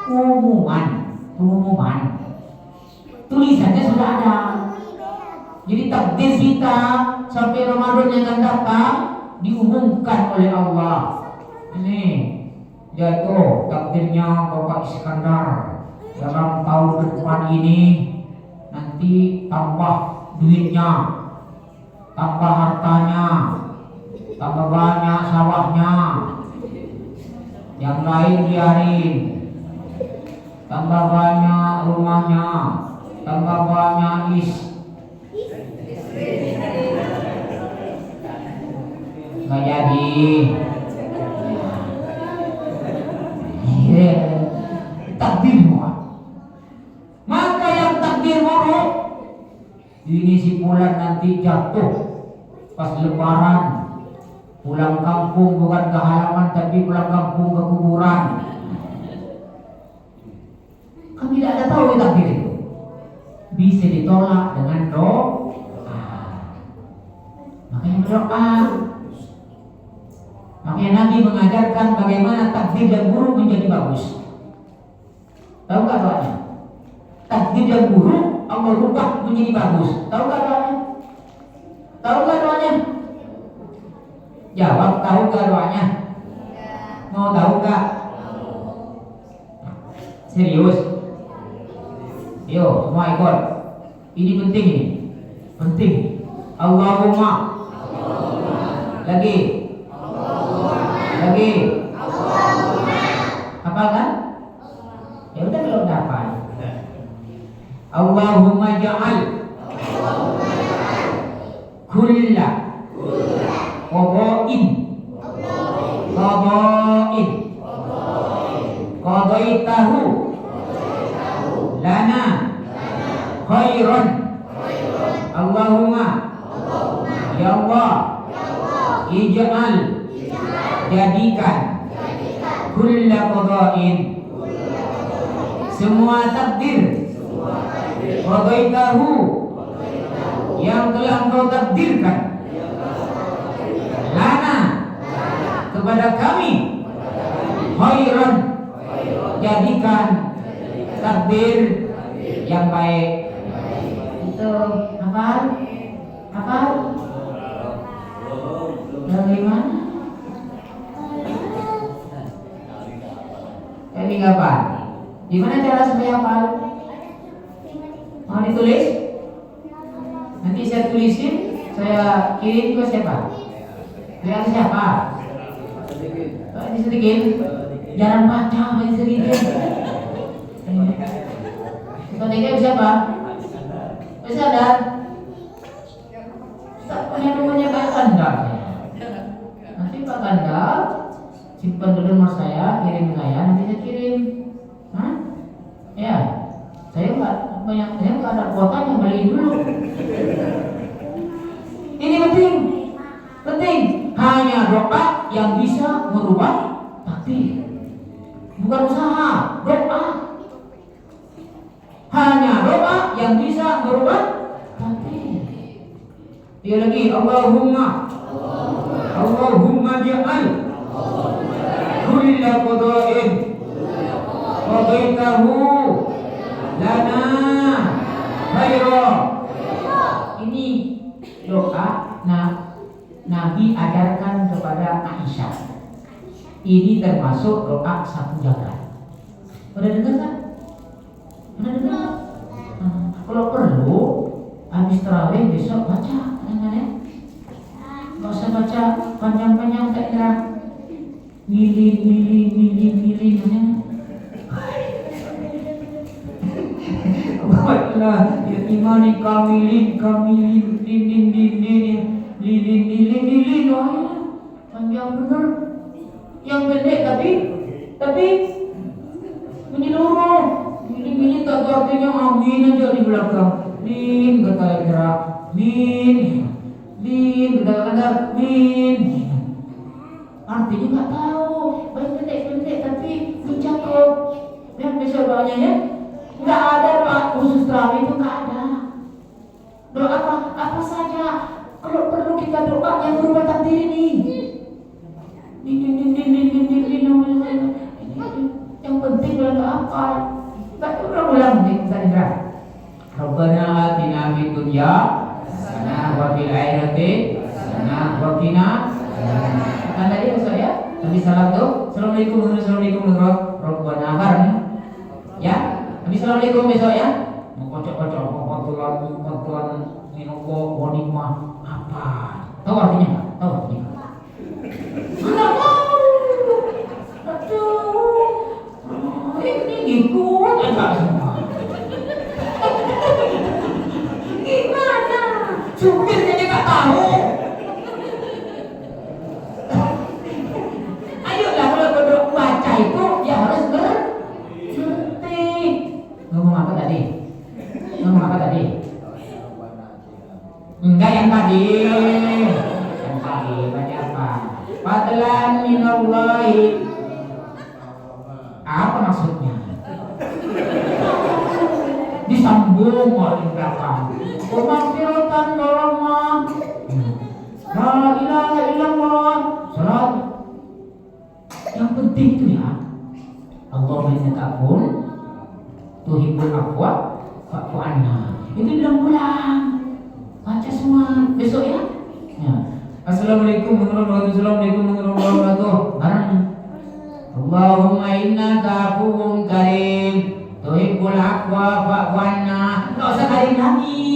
Pengumuman. Tulisannya sudah ada. Jadi takdir kita sampai Ramadan yang akan datang diumumkan oleh Allah. Ini jatuh takdirnya Bapak Iskandar dalam tahun depan ini nanti tambah duitnya, tambah hartanya, tambah banyak sawahnya, yang lain biarin, tambah banyak rumahnya, tambah banyak nggak jadi. Takdir buruk. Maka yang takdir buruk ini si bulan nanti jatuh pas lebaran, pulang kampung bukan ke halaman tapi pulang kampung ke kuburan. Kami tidak ada tahu takdir itu. Bisa ditolak dengan doa. Makanya berdoa. Makanya Nabi mengajarkan bagaimana takdir yang buruk menjadi bagus. Tahu gak doanya? Takdir yang buruk Allah rubah menjadi bagus. Tahu gak doanya? Tahu gak doanya? Jawab, tahu gak doanya? Mau tahu gak? Serius? Yo, semua ikut. Ini penting ini. Penting. Allahumma. Lagi. Hafal kan? Allahumma ja'al kulla qada'in qadaitahu lana khairan. Allahumma ya Allah ij'al jadikan kulla qada'in semua takdir qadaitahu yang telah engkau takdirkan lana kepada kami khairan jadikan takdir yang baik. Itu hafal dari mana? Ini apa? Gimana cara supaya hafal? Mau ditulis? Nanti saya tulisin, saya kirim ke siapa? Bilang ke siapa? Disedikin. Jarang baca, disedikin. Disedikin siapa? Bisa dan tak punya nomornya Pak Kanda. Nanti Pak Kanda simpan dulu nomor saya, kirim saya, nanti saya kirim. Hah? Ya, saya nggak ada kuotanya, beli dulu. Ini penting. Hanya doa yang bisa merubah takdir, bukan usaha. Doa, hanya doa yang bisa merubah takdir. Dia lagi Allahumma ja'al kulla qada'in qadaitahu lana khaira. Ini doa Nabi ajarkan kepada Aisyah. Ini termasuk doa sapu jagat. Pernah dengar kan? Kalau perlu habis tarawih besok baca, jangan. Gak usah baca panjang-panjang tak kira. Milih Baiklah, ya imani kamilin lilin panjang benar. Yang pendek tapi menyeluruh. Milin tak artinya amin aja di belakang. Lin kata gerak, lin kata min. Artinya nggak tahu. Pendek tapi mencakup. Yang besar doanya ya. Nggak ada doa khusus tarawih itu, nggak ada. Doa apa saja. Kalau perlu kita doa yang berubah takdir ini. Yang penting adalah apa? Nggak ulang kita dengar. Rabbana atina fid dunya hasanah wa fil akhirati hasanah wa qina adzabannar. Tadi besok ya. Habis salam tuh. Assalamualaikum Rabbana bareng. Ya. Habis assalamualaikum besok ya. Kocok-kocok kebetulan minumko wanimah apa? Tahu artinya enggak? Tahu artinya? Enggak tahu. Aduh. Ini ikut enggak semua. Gimana? Supirnya dia enggak tahu. Ayolah kalau berdua baca itu ya harus ngerti. Ngomong apa tadi? Enggak yang tadi. Baca apa? Fadlan minallahi. Apa maksudnya? Disambung oleh belakang. Maghfiratan warahmah. La ilaha illallah. Salat. Yang penting itu ya. Allahumma innakun tuhibbul afwa fa'fu anna. Itu bilang-bilang. Baca semua besok ya. Assalamualaikum warahmatullahi wabarakatuh. Barang. Allahumma innaka afuwwun karim tuhibbul afwa fa'fu anna. Enggak usah karim lagi.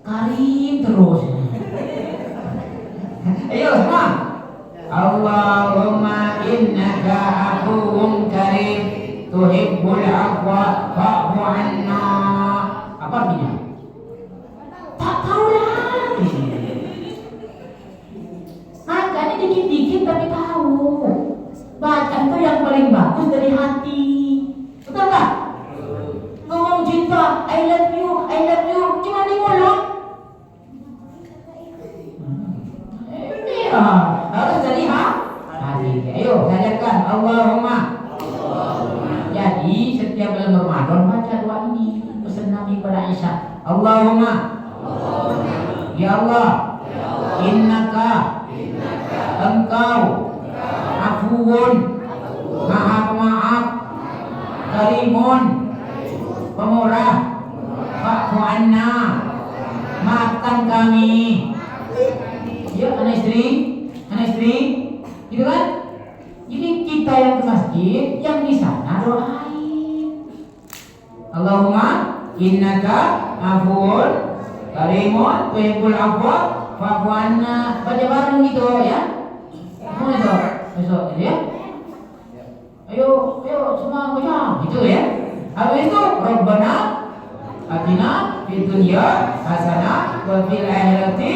Karim terus. Ayo semua. Allahumma innaka afuwwun karim tuhibbul afwa fa'fu anna. paling bagus dari hati. Betul nggak? Ngomong cinta, I love you, cuma di mulut. Harus dari hati. Ayo sadarkan Allahumma. Jadi setiap bulan Ramadan baca doa ini. Pesan Nabi pada Aisyah, Allahumma, ya Allah, innaka, engkau, afuun, maha pemaaf, karimun, pemurah, fa'fu anna, maafkan kami. Ya, anak istri, gitu kan? Jadi kita yang ke masjid, yang di sana doain. Allahumma innaka afuun karimun tuhibbul afwa fa'fu anna. Baca bareng gitu ya. Besok gitu ya. Ayo semua baca gitu ya. Habis itu Rabbana atina fid dunya hasanah wa fil akhirati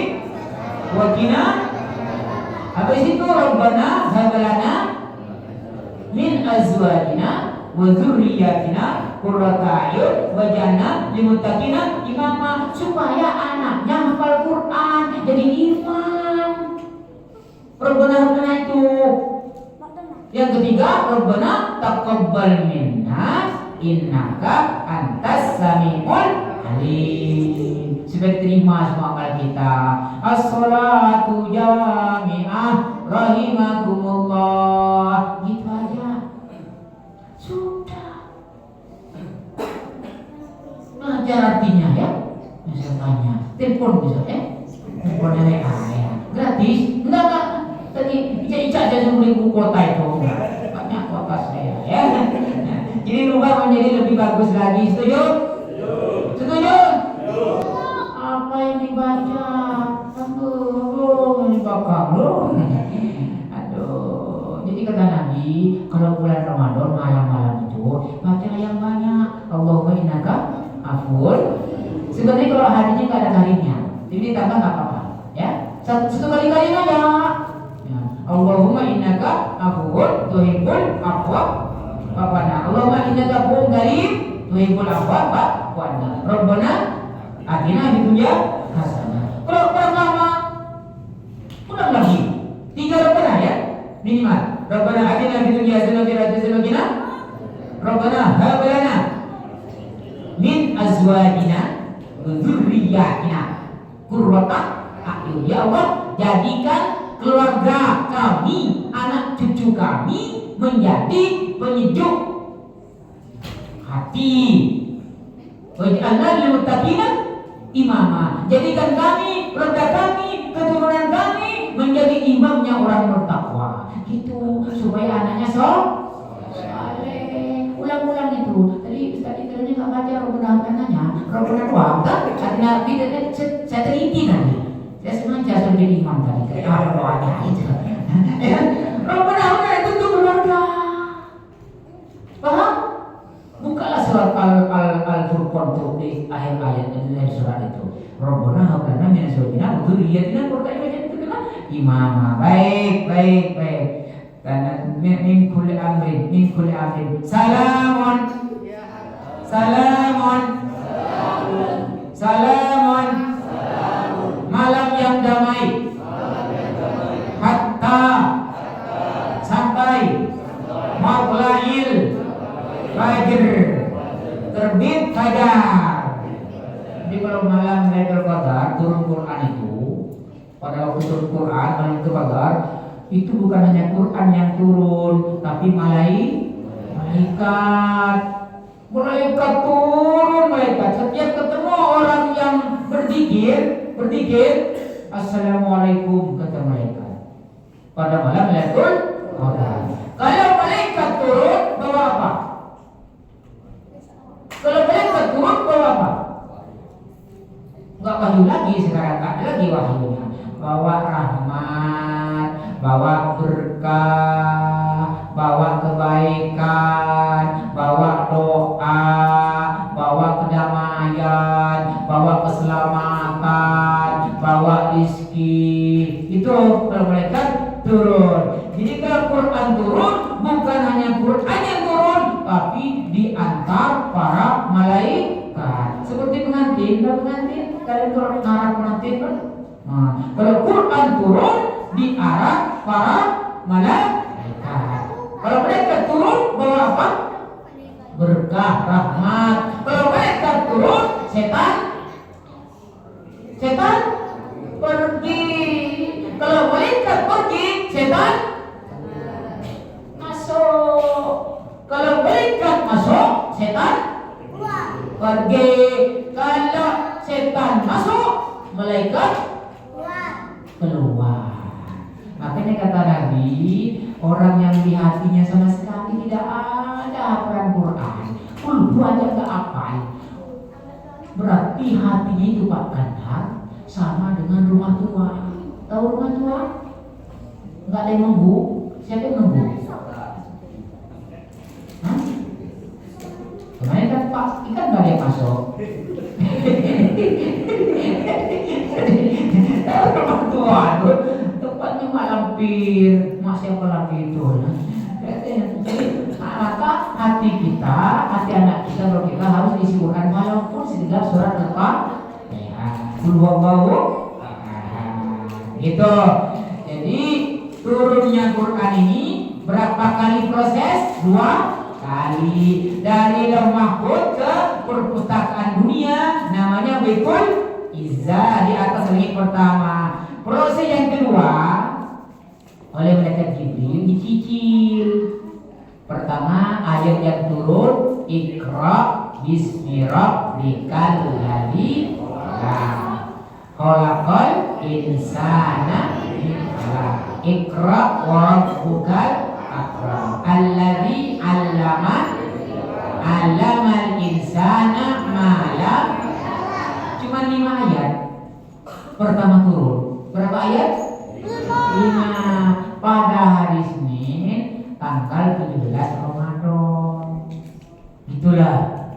wa qina. Habis itu Rabbana hab lana min azwajina wa dzurriyyatina qurrata a'yun waj'alna lil muttaqina imama, supaya anaknya hafal Quran jadi imam. Rabbana hab lana itu. Yang ketiga, Rabbana taqabbal minna innaka antas samiul alim. Supaya terima semua amal kita. As-salatu jami'ah rahimakumullah. Gitu aja. Sudah. Belajar artinya ya. Misalnya telepon besok ya. Teleponnya WA ya. Gratis. Enggak. Tadi Ica aja beli kuota itu. Banyak kuota saya ya. Jadi rumah menjadi lebih bagus lagi. Setuju? Setuju? Apa yang dibaca? Aduh, ini bakal loh. Aduh. Jadi kata Nabi, kalau bulan Ramadan malam-malam itu baca yang banyak. Allahumma innaka afuun. Sebenarnya kalau harinya nggak ada kalinya, jadi ditambah nggak apa-apa. Ya, satu kali aja. Ya. Allahumma innaka afuun tuhibbul afwa fa'fu anna. Allahumma innaka afuun karim tuhibbul afwa fa'fu anna. Rabbana atina fid dunya hasanah. Kalau pertama ulang lagi 3 Rabbana ya minimal. Rabbana atina fid dunya hasanah wa fil akhirati hasanah. Rabbana hab lana min azwajina wa dzurriyyatina qurrata a'yun. Ya Allah, jadikan keluarga kami, anak cucu kami menjadi penyejuk hati. Waj'alna lil muttaqina imama. Jadikan kami, keluarga kami, keturunan kami menjadi imamnya orang bertakwa. Gitu supaya anaknya saleh. Ulang-ulang itu. Tadi ternyata nggak baca Rabbana katanya. Rabbana doang kan? Artinya saya teliti tadi. Saya sengaja suruh jadi imam tadi. Kayak doanya itu. Rabbana itu untuk keluarga. Paham? Bukalah surat Al-Furqan tuh di akhir ayat dari surat itu. Rabbana hab lana min azwajina wa dzurriyyatina qurrata a'yun itu kan imama. Baik. Karena min kulli amrin salamun malam yang damai hatta sampai matla'il fajr terbit fajar. Jadi kalau malam Lailatul Qadar turun Quran itu, pada waktu turun Quran malam itu Qadar, itu bukan hanya Quran yang turun, tapi malaikat turun. Setiap ketemu orang yang berzikir, Assalamualaikum kata malaikat. Pada malam Lailatul Qadar. Kalau malaikat turun bawa apa? Kalau malaikat turun bawa apa? Enggak wahyu lagi sekarang, enggak ada lagi wahyunya. Bawa rahmat, bawa berkah, bawa kebaikan, bawa doa, bawa kedamaian, bawa keselamatan, bawa rezeki. Itu kalau malaikat turun. Jadi malaikat. Seperti pengantin, kalian kalau ngarang pengantin kan? Nah, kalau Quran turun di arah para malaikat. Kalau mereka turun bawa apa? Berkah, rahmat. Kalau mereka turun, setan pergi. Kalau malaikat pergi, setan masuk. Kalau malaikat masuk, setan pergi. Kalau setan masuk, malaikat keluar. Makanya kata Nabi, orang yang di hatinya sama sekali tidak ada hafalan Quran, kulhu aja gak hafal, berarti hatinya itu Pak Kandar sama dengan rumah tua. Tahu rumah tua? Nggak ada yang nunggu. Siapa yang nunggu? Hah? Kemarin kan Pak ikan nggak ada yang masuk. Rumah tua tuh tempatnya mak lampir, mak siapa lagi itu? Maka hati kita, hati anak kita, kalau kita harus isi Quran walaupun sekedar surat Al-Fatihah. Gitu. Jadi turunnya Quran ini berapa kali proses? 2 kali. Dari Lauh Mahfuz ke perpustakaan dunia, namanya Baitul Izzah di atas langit pertama. Proses yang kedua oleh malaikat Jibril dicicil. Pertama ayat yang turun, Iqra bismi rabbikal ladzi khalaqal insana min 'alaq. Iqra wa rabbukal akram alladzi 'allamal insana ma lam. Cuma 5 ayat pertama turun. Berapa ayat? 5. Pada hari Senin tanggal 17 Ramadan. Itulah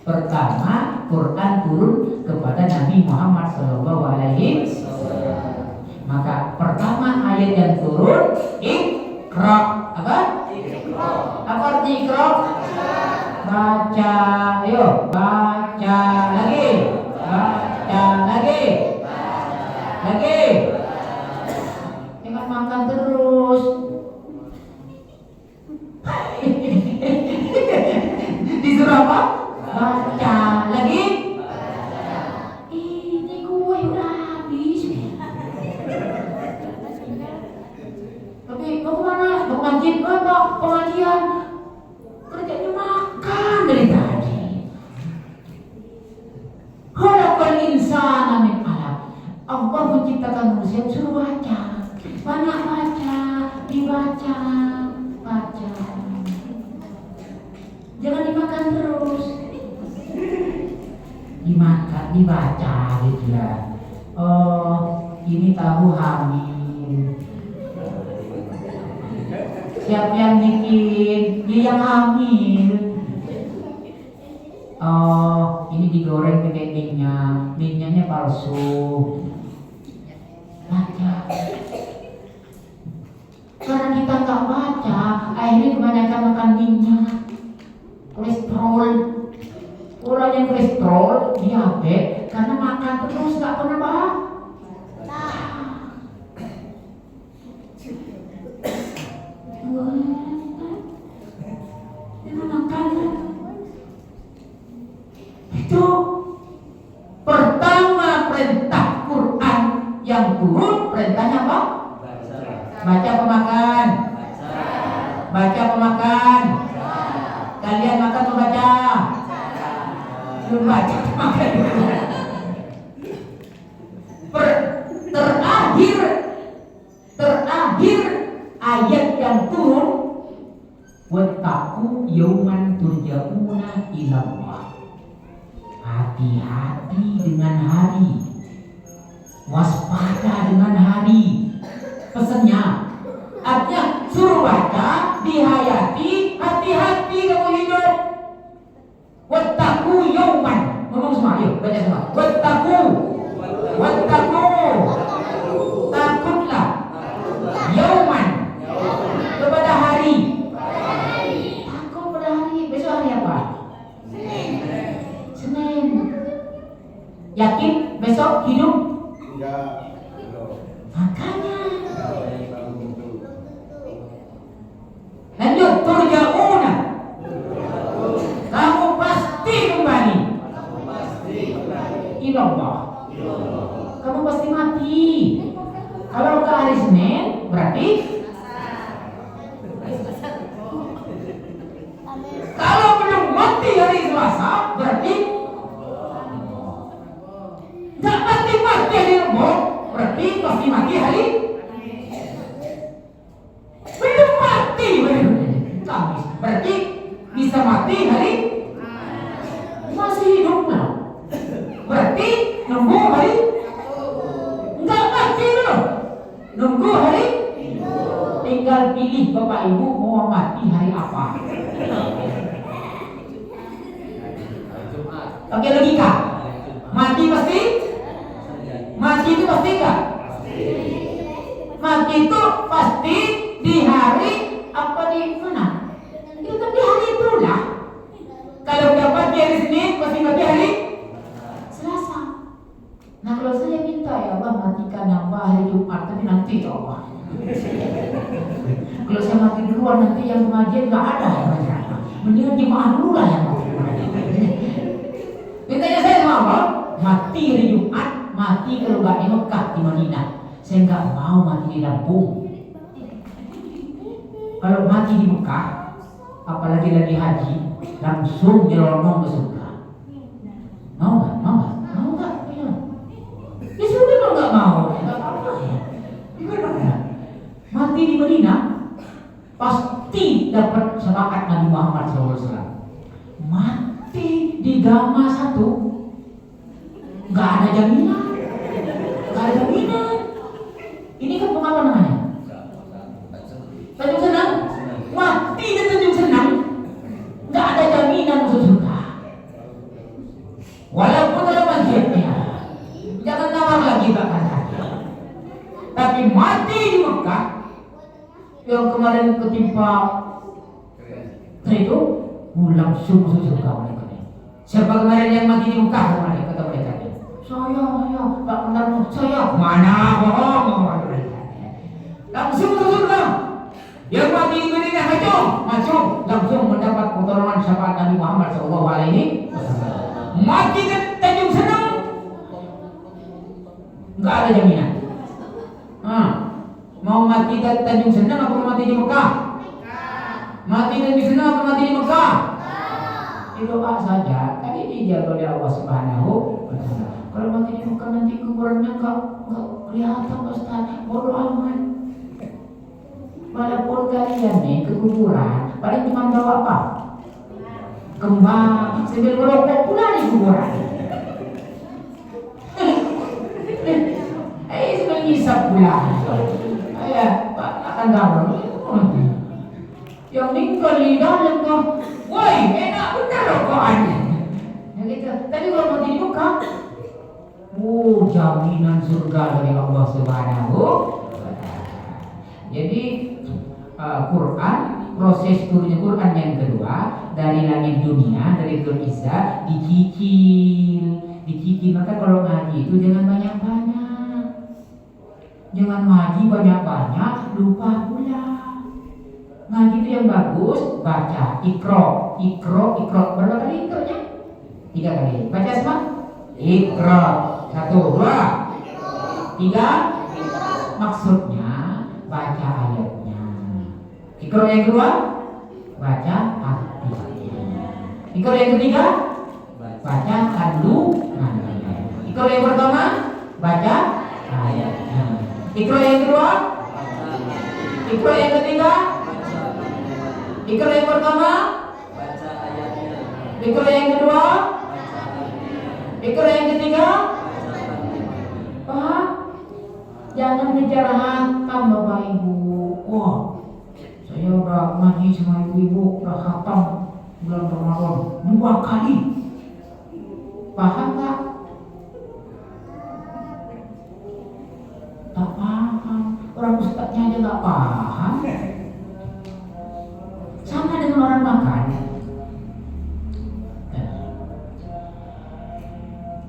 pertama Quran turun kepada Nabi Muhammad SAW. Maka pertama ayat yang turun, Iqra. Apa? Apa arti Iqra? Baca. Ayo, baca lagi. Baca lagi. Lagi. Jangan makan terus. Disuruh apa? Baca lagi. Ini kue udah habis. Tapi mau kemana? Mau masjid atau pengajian? Kerjanya makan dari tadi. Khalaqal insana min 'alaq. Allah menciptakan manusia suruh baca. Banyak baca, dibaca, baca. Jangan dimakan terus. Dimakan, dibaca gitu ya. Oh, ini tahu hamil. Siapa yang bikin? Dia yang hamil. Oh, ini digoreng pakai minyak. Minyaknya palsu. Baca. Karena kita nggak baca, akhirnya kebanyakan makan minyak. Kolesterol. Orang yang kolesterol, diabetes, karena makan terus nggak pernah baca. Itu pertama perintah Quran yang turun, perintahnya apa? Baca pemakan. Baca pemakan. Kalian makan membaca. Belum baca makan. Terakhir ayat yang turun, wattaqu yauman turja'una ilallah. Hati-hati dengan hari, waspada dengan hari. Pesannya, artinya suruh baca, dihayati, hati-hati kamu hidup. Wattaqu yauman. Ngomong semua, yuk baca semua. Wattaqu. Takutlah. Yauman. Kepada hari. Takut pada hari. Besok hari apa? Yakin besok hidup? Enggak. Makanya. Lanjut, turja'una. Kamu pasti kembali. Ilallah. Kamu pasti mati. Kalau ke hari Senin berarti kalau belum mati hari Selasa berarti nggak pasti mati hari Rabu, berarti pasti mati hari belum mati hari Kamis, berarti bisa mati hari masih hidup lah, berarti nunggu hari nggak mati dulu, nunggu hari tinggal pilih Bapak Ibu mau mati hari apa. Oke, logika. Mati pasti? Mati itu pasti enggak? Mati itu pasti di hari apa di mana? Itu kan di hari itu lah. Kalau dapat di hari Senin pasti mati hari Selasa. Nah kalau saya minta ya Allah matikan hamba hari Jumat, tapi nanti ya Allah. Kalau saya mati duluan nanti yang pengajian nggak ada ya. Mendingan jemaah dulu lah yang mati. Mintanya saya sama Allah, mati hari Jumat, mati kalau nggak di Mekah, di Madinah. Saya nggak mau mati di Lampung. Kalau mati di Mekah, apalagi lagi haji, langsung nyelonong ke surga. Mau nggak? Mau nggak? Mau nggak? Ya sudah kalau nggak mau, nggak apa-apa ya. Gimana? Mati di Madinah, pasti dapat syafaat Nabi Muhammad SAW. Mati di Gama 1 nggak ada jaminan, nggak ada jaminan. Ini kan pengapa namanya? Tanjung Senang. Mati di Tanjung Senang nggak ada jaminan masuk surga. Walaupun ada masjidnya, jangan nawar lagi bahkan saja. Tapi mati di Mekah yang kemarin ketimpa itu langsung masuk surga mereka. Siapa kemarin yang mati di Mekah kemarin kata mereka? Saya tak kenal saya. Mana bohong mereka. Langsung masuk surga. Yang mati di Madinah masuk langsung mendapat pertolongan syafaat Nabi Muhammad SAW. Mati di Tanjung Senang nggak ada jaminan. Mau mati di Tanjung Senang atau mati di Mekah? Mati di Tanjung Senang atau mati di Mekah? Doa saja, tadi dijaga oleh Allah Subhanahu wa Ta'ala. Kalau mati di Mekah nanti kuburannya nggak kelihatan Ustaz, bodoh amat. Walaupun kalian nih ke kuburan, paling cuma bawa apa? Kembang, sambil merokok pula di kuburan. Sambil ngisap pula. Pak akan gambar. Yang tinggal di dalam tuh, woi enak benar rokokannya. Ya gitu. Tapi kalau mati di Mekah, jaminan surga dari Allah Subhanahu wa Ta'ala. Jadi Quran, proses turunnya Quran yang kedua dari langit dunia, dari Dhul Izzah dicicil. Maka kalau ngaji itu jangan banyak-banyak. Jangan ngaji banyak-banyak, lupa pula. Ngaji itu yang bagus, baca ikro. Berapa kali ikronya? 3 kali. Baca semua? Ikro. 1, 2, 3. Maksudnya baca ayatnya. Ikro yang kedua, baca artinya. Ikro yang ketiga, baca kandungannya. Ikro yang pertama, baca ayatnya. Ikro yang kedua, ikro yang ketiga, ikro yang pertama, baca ayatnya. Ikro yang kedua, ikro yang ketiga, paham? Jangan bicara hatam Bapak Ibu. Wah, saya udah ngaji sama ibu-ibu, udah hatam bulan Ramadan 2 kali. Paham nggak? Tak paham. Orang ustadznya aja nggak paham. Sama dengan orang makan.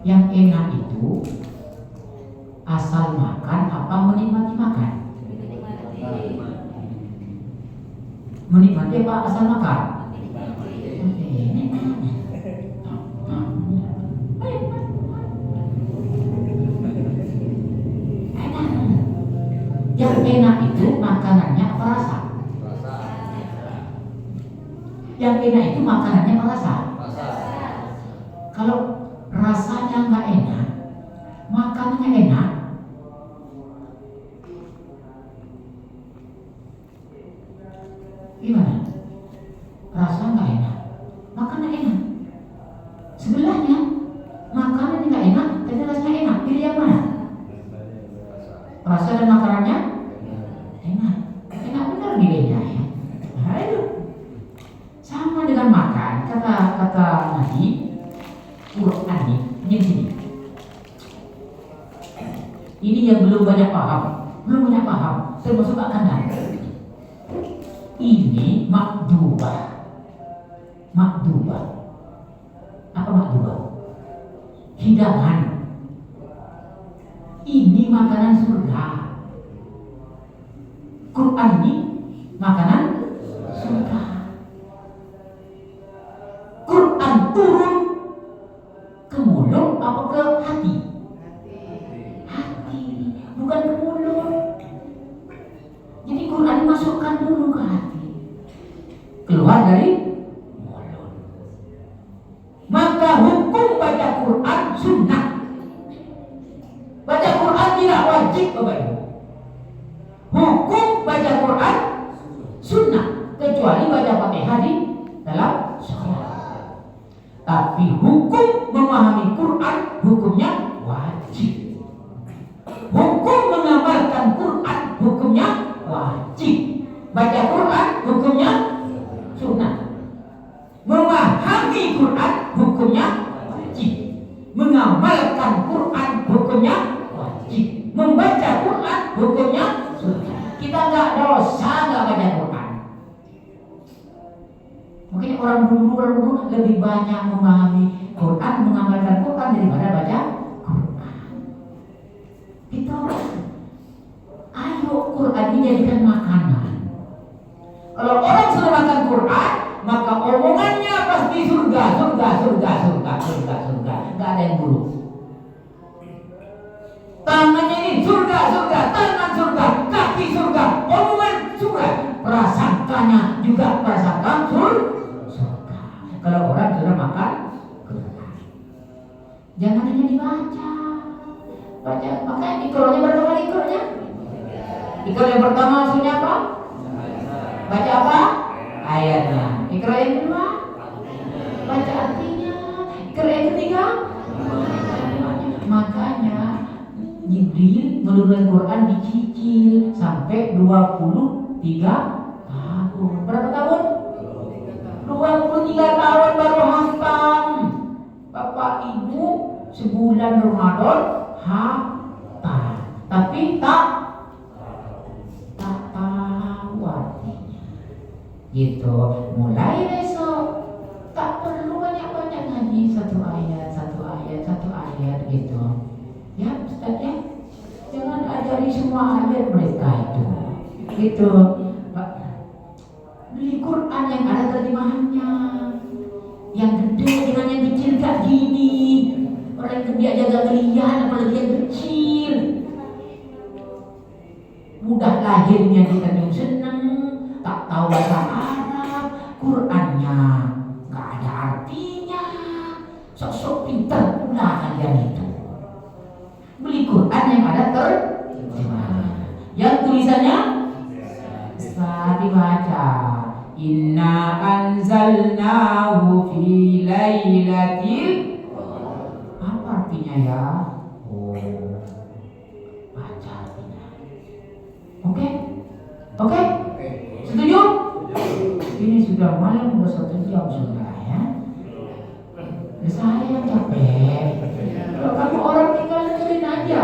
Yang enak itu asal makan apa menikmati makan? Menikmati apa asal makan? Yang enak itu makanannya apa rasa? Yang enak itu makanannya apa rasa? Kalau rasanya nggak enak, makanannya enak. Gimana? Rasa nggak enak, makannya enak. Sebelahnya makanannya nggak enak, tapi rasanya enak. Pilih yang mana? Rasa dan makanannya enak. Enak benar milihnya ya. Ayo. Sama dengan makan. Kata Nabi Quran ini sini. Ini yang belum banyak paham, termasuk akan ini makdubah. Apa makdubah? Hidangan. Ini makanan surga. Quran ini makanan surga. Quran turun ke mulut apa ke hati? Hati, bukan ke mulut. Jadi Quran dimasukkan dulu ke hati, keluar dari mulut. Maka hukum baca Quran sunnah. Baca Quran tidak wajib Bapak Ibu. Hukum baca Quran sunnah, kecuali baca Fatihah di dalam sholat. Tapi hukum memahami Quran hukumnya wajib. Hukum mengamalkan Quran hukumnya wajib. Baca Quran hukumnya sunnah. Memahami Quran hukumnya wajib. Mengamalkan Quran hukumnya wajib. Membaca Quran hukumnya sunnah. Kita nggak dosa nggak baca Quran. Mungkin orang dulu lebih banyak memahami Quran, mengamalkan Quran daripada baca Quran. Itu ayo Quran dijadikan makanan. Kalau orang sudah makan Quran, maka omongannya pasti surga. Nggak ada yang buruk. Tangannya ini surga, tangan surga, kaki surga, omongan surga, prasangkanya juga prasangka surga. Kalau orang sudah makan Quran, jangan hanya dibaca. Makanya ikronya berapa kali ikronya? Ikro yang pertama maksudnya apa? Baca apa? Ayatnya. Ikro yang kedua? Baca artinya. Ikro yang ketiga? Makanya Jibril menurunkan Quran dicicil sampai 23 tahun. Berapa tahun? 23 tahun baru hantam. Bapak Ibu sebulan Ramadan hantam. Tapi tak tahu artinya. Gitu. Mulai besok tak perlu banyak-banyak ngaji satu ayat gitu. Ya Ustaz ya. Jangan ajari semua ayat mereka itu. Gitu. Beli Quran yang ada terjemahannya. Yang gede dengan yang kecil gak gini. Orang yang gede aja gak ngeliat, apalagi yang kecil. Mudah lahirnya kita yang seneng, tak tahu bahasa Arab, Qurannya gak ada artinya. Sosok pintar pula kalian itu. Beli Quran yang ada terjemahan. Yang tulisannya bisa dibaca. Inna anzalnahu fi lailatil. Apa artinya ya? Oh, baca artinya. Oke? Setuju? Ini sudah malam, sudah 1 jam sudah ya. Saya yang capek. Kalau kamu orang tinggal dengerin aja.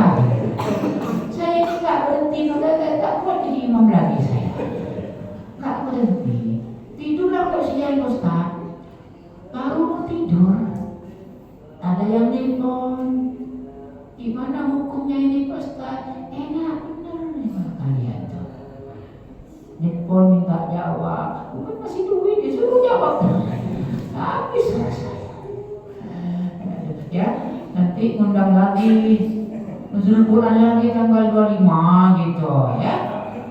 Saya ini nggak berhenti, nggak kuat jadi imam lagi saya. Nggak berhenti. Tidurlah kok siang Ustaz. Baru mau tidur, ada yang nelpon. Gimana hukumnya ini Pak Ustaz? Enak bener nih kalian tuh. Nelpon minta jawab, bukan masih duit disuruh jawab. Habis selesai. Ya, nanti ngundang lagi, nuzul Quran lagi tanggal 25 gitu ya.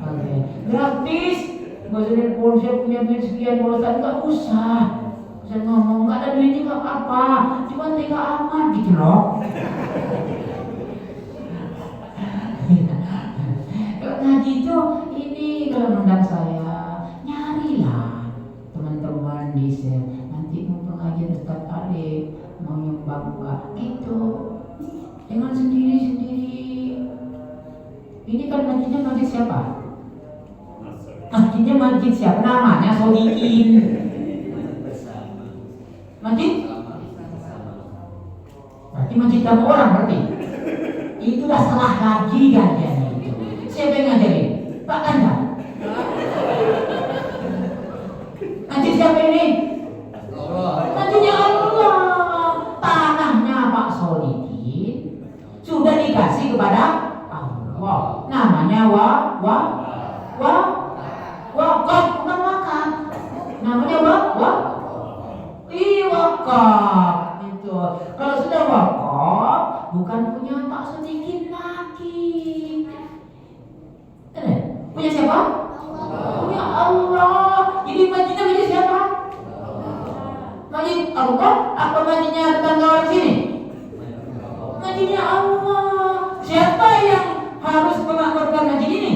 Oke. Gratis. Maksudnya saya punya duit sekian, Ustaz nggak usah. Saya ngomong nggak ada duitnya nggak apa-apa, cuma tega amat gitu loh. Kalau ngaji itu ini kalau undang saya nyarilah teman-teman di sini. Nanti mau pengajian Ustaz Alif, mau nyumbang Pak gitu. Jangan sendiri-sendiri. Ini kan masjidnya masjid siapa? Masjidnya masjid siapa? Namanya Sodikin. Masjid? Berarti masjid kamu orang berarti. Itu udah salah lagi gantian itu. Siapa yang ngajarin? Pak Kanda. Masjid siapa ini? Masjidnya Allah. Tanahnya Pak Sodikin sudah dikasih kepada Allah. Namanya wakaf, bukan wakaf. Namanya wakaf. Itu. Kalau sudah wakaf, bukan punya Pak Sodikin lagi. Punya siapa? Punya Allah. Jadi masjidnya punya siapa? Masjid Allah. Apa masjidnya tetangga orang sini? Masjidnya Allah. Siapa yang harus memakmurkan masjid ini?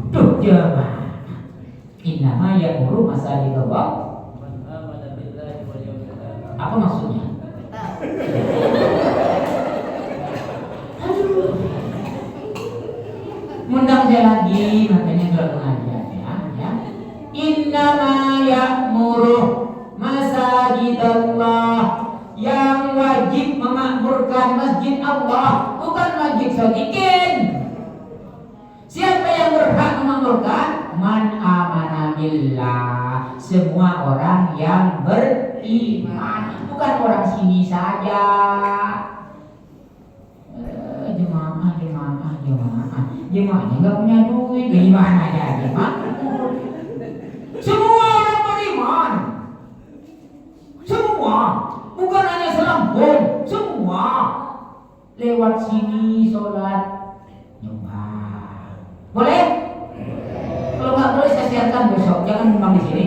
Aduh jemaah. Innama ya'muru masajidallah. Apa maksudnya? Aduh. Mundang saya lagi, makanya kalau pengajian ya. Innama ya'muru masajidallah. Yang wajib memakmurkan masjid Allah, bukan masjid Sodikin. Siapa yang berhak memakmurkan? Man amana billah. Semua orang yang beriman, bukan orang sini saja. Jemaahnya nggak punya duit, gimana ya jemaah? Semua orang beriman, semua, bukan hanya Selambung, semua lewat sini sholat nyumbang. Boleh? Kalau nggak boleh saya siarkan besok, jangan nyumbang di sini.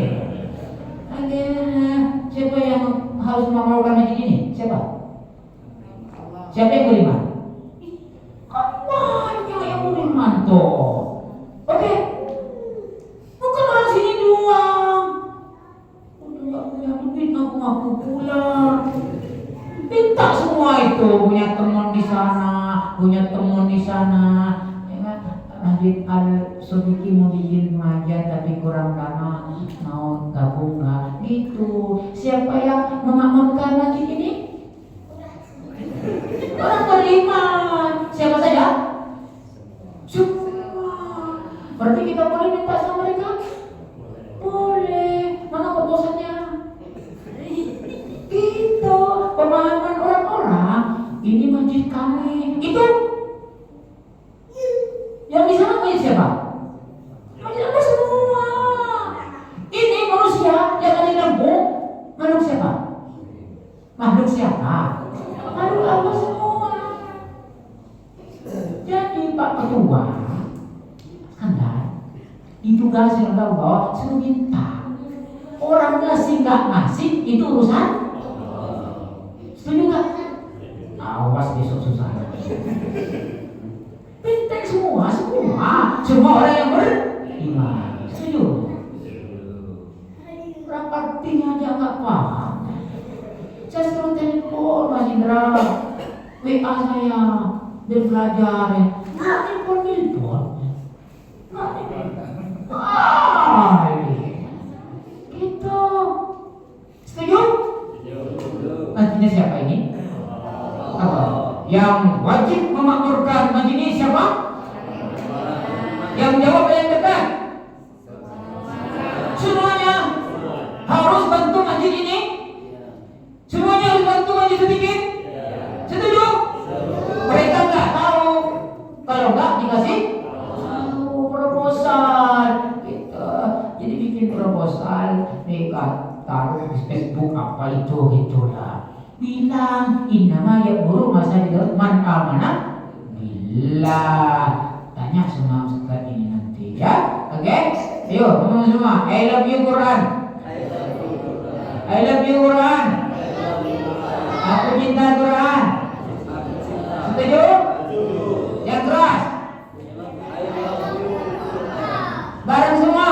Siapa yang harus memakmurkan masjid ini? Siapa? Siapa yang beriman? Yang beriman toh. Oke. Bukan orang sini doang. Udah nggak punya duit, ngaku-ngaku pulang. Minta semua itu, punya teman di sana, punya teman di sana. Masjid Al-Sodikin mau bikin pengajian tapi kurang dana, mau gabung nggak? Gitu. Siapa yang memakmurkan masjid ini? Orang beriman. Siapa saja? Semua. Berarti kita boleh minta sama mereka? Boleh. Mana proposalnya? Itu pemahaman orang-orang. Ini masjid kami. Itu yang di sana masjid siapa? Masjid Allah semua. Ini manusia yang ada di kampung. Makhluk siapa? Makhluk siapa? Makhluk Allah semua. Jadi Pak Ketua Skandar ditugasi oleh Allah suruh minta. Orang ngasih nggak ngasih itu urusan. Setuju nggak? Awas besok susah. Penting semua orang yang beriman. Setuju? Rapatinya aja nggak paham. Saya suruh telepon Mas Indra, WA saya, dia belajar ya. Nggak telepon. Gitu. Setuju? Nantinya siapa ini? Apa? Yang wajib memakmurkan masjid ini siapa? Yang jawab yang dekat. Kalau enggak dikasih proposal. Gitu. Jadi bikin proposal, mereka taruh di Facebook apa itulah. Bilang innama ya'muru masajid man amana billah. Tanya sama Ustaz ini nanti ya. Oke? Ayo teman semua, I love you Quran. I love you Quran. Aku cinta Quran. Setuju? Yang keras. Bareng semua.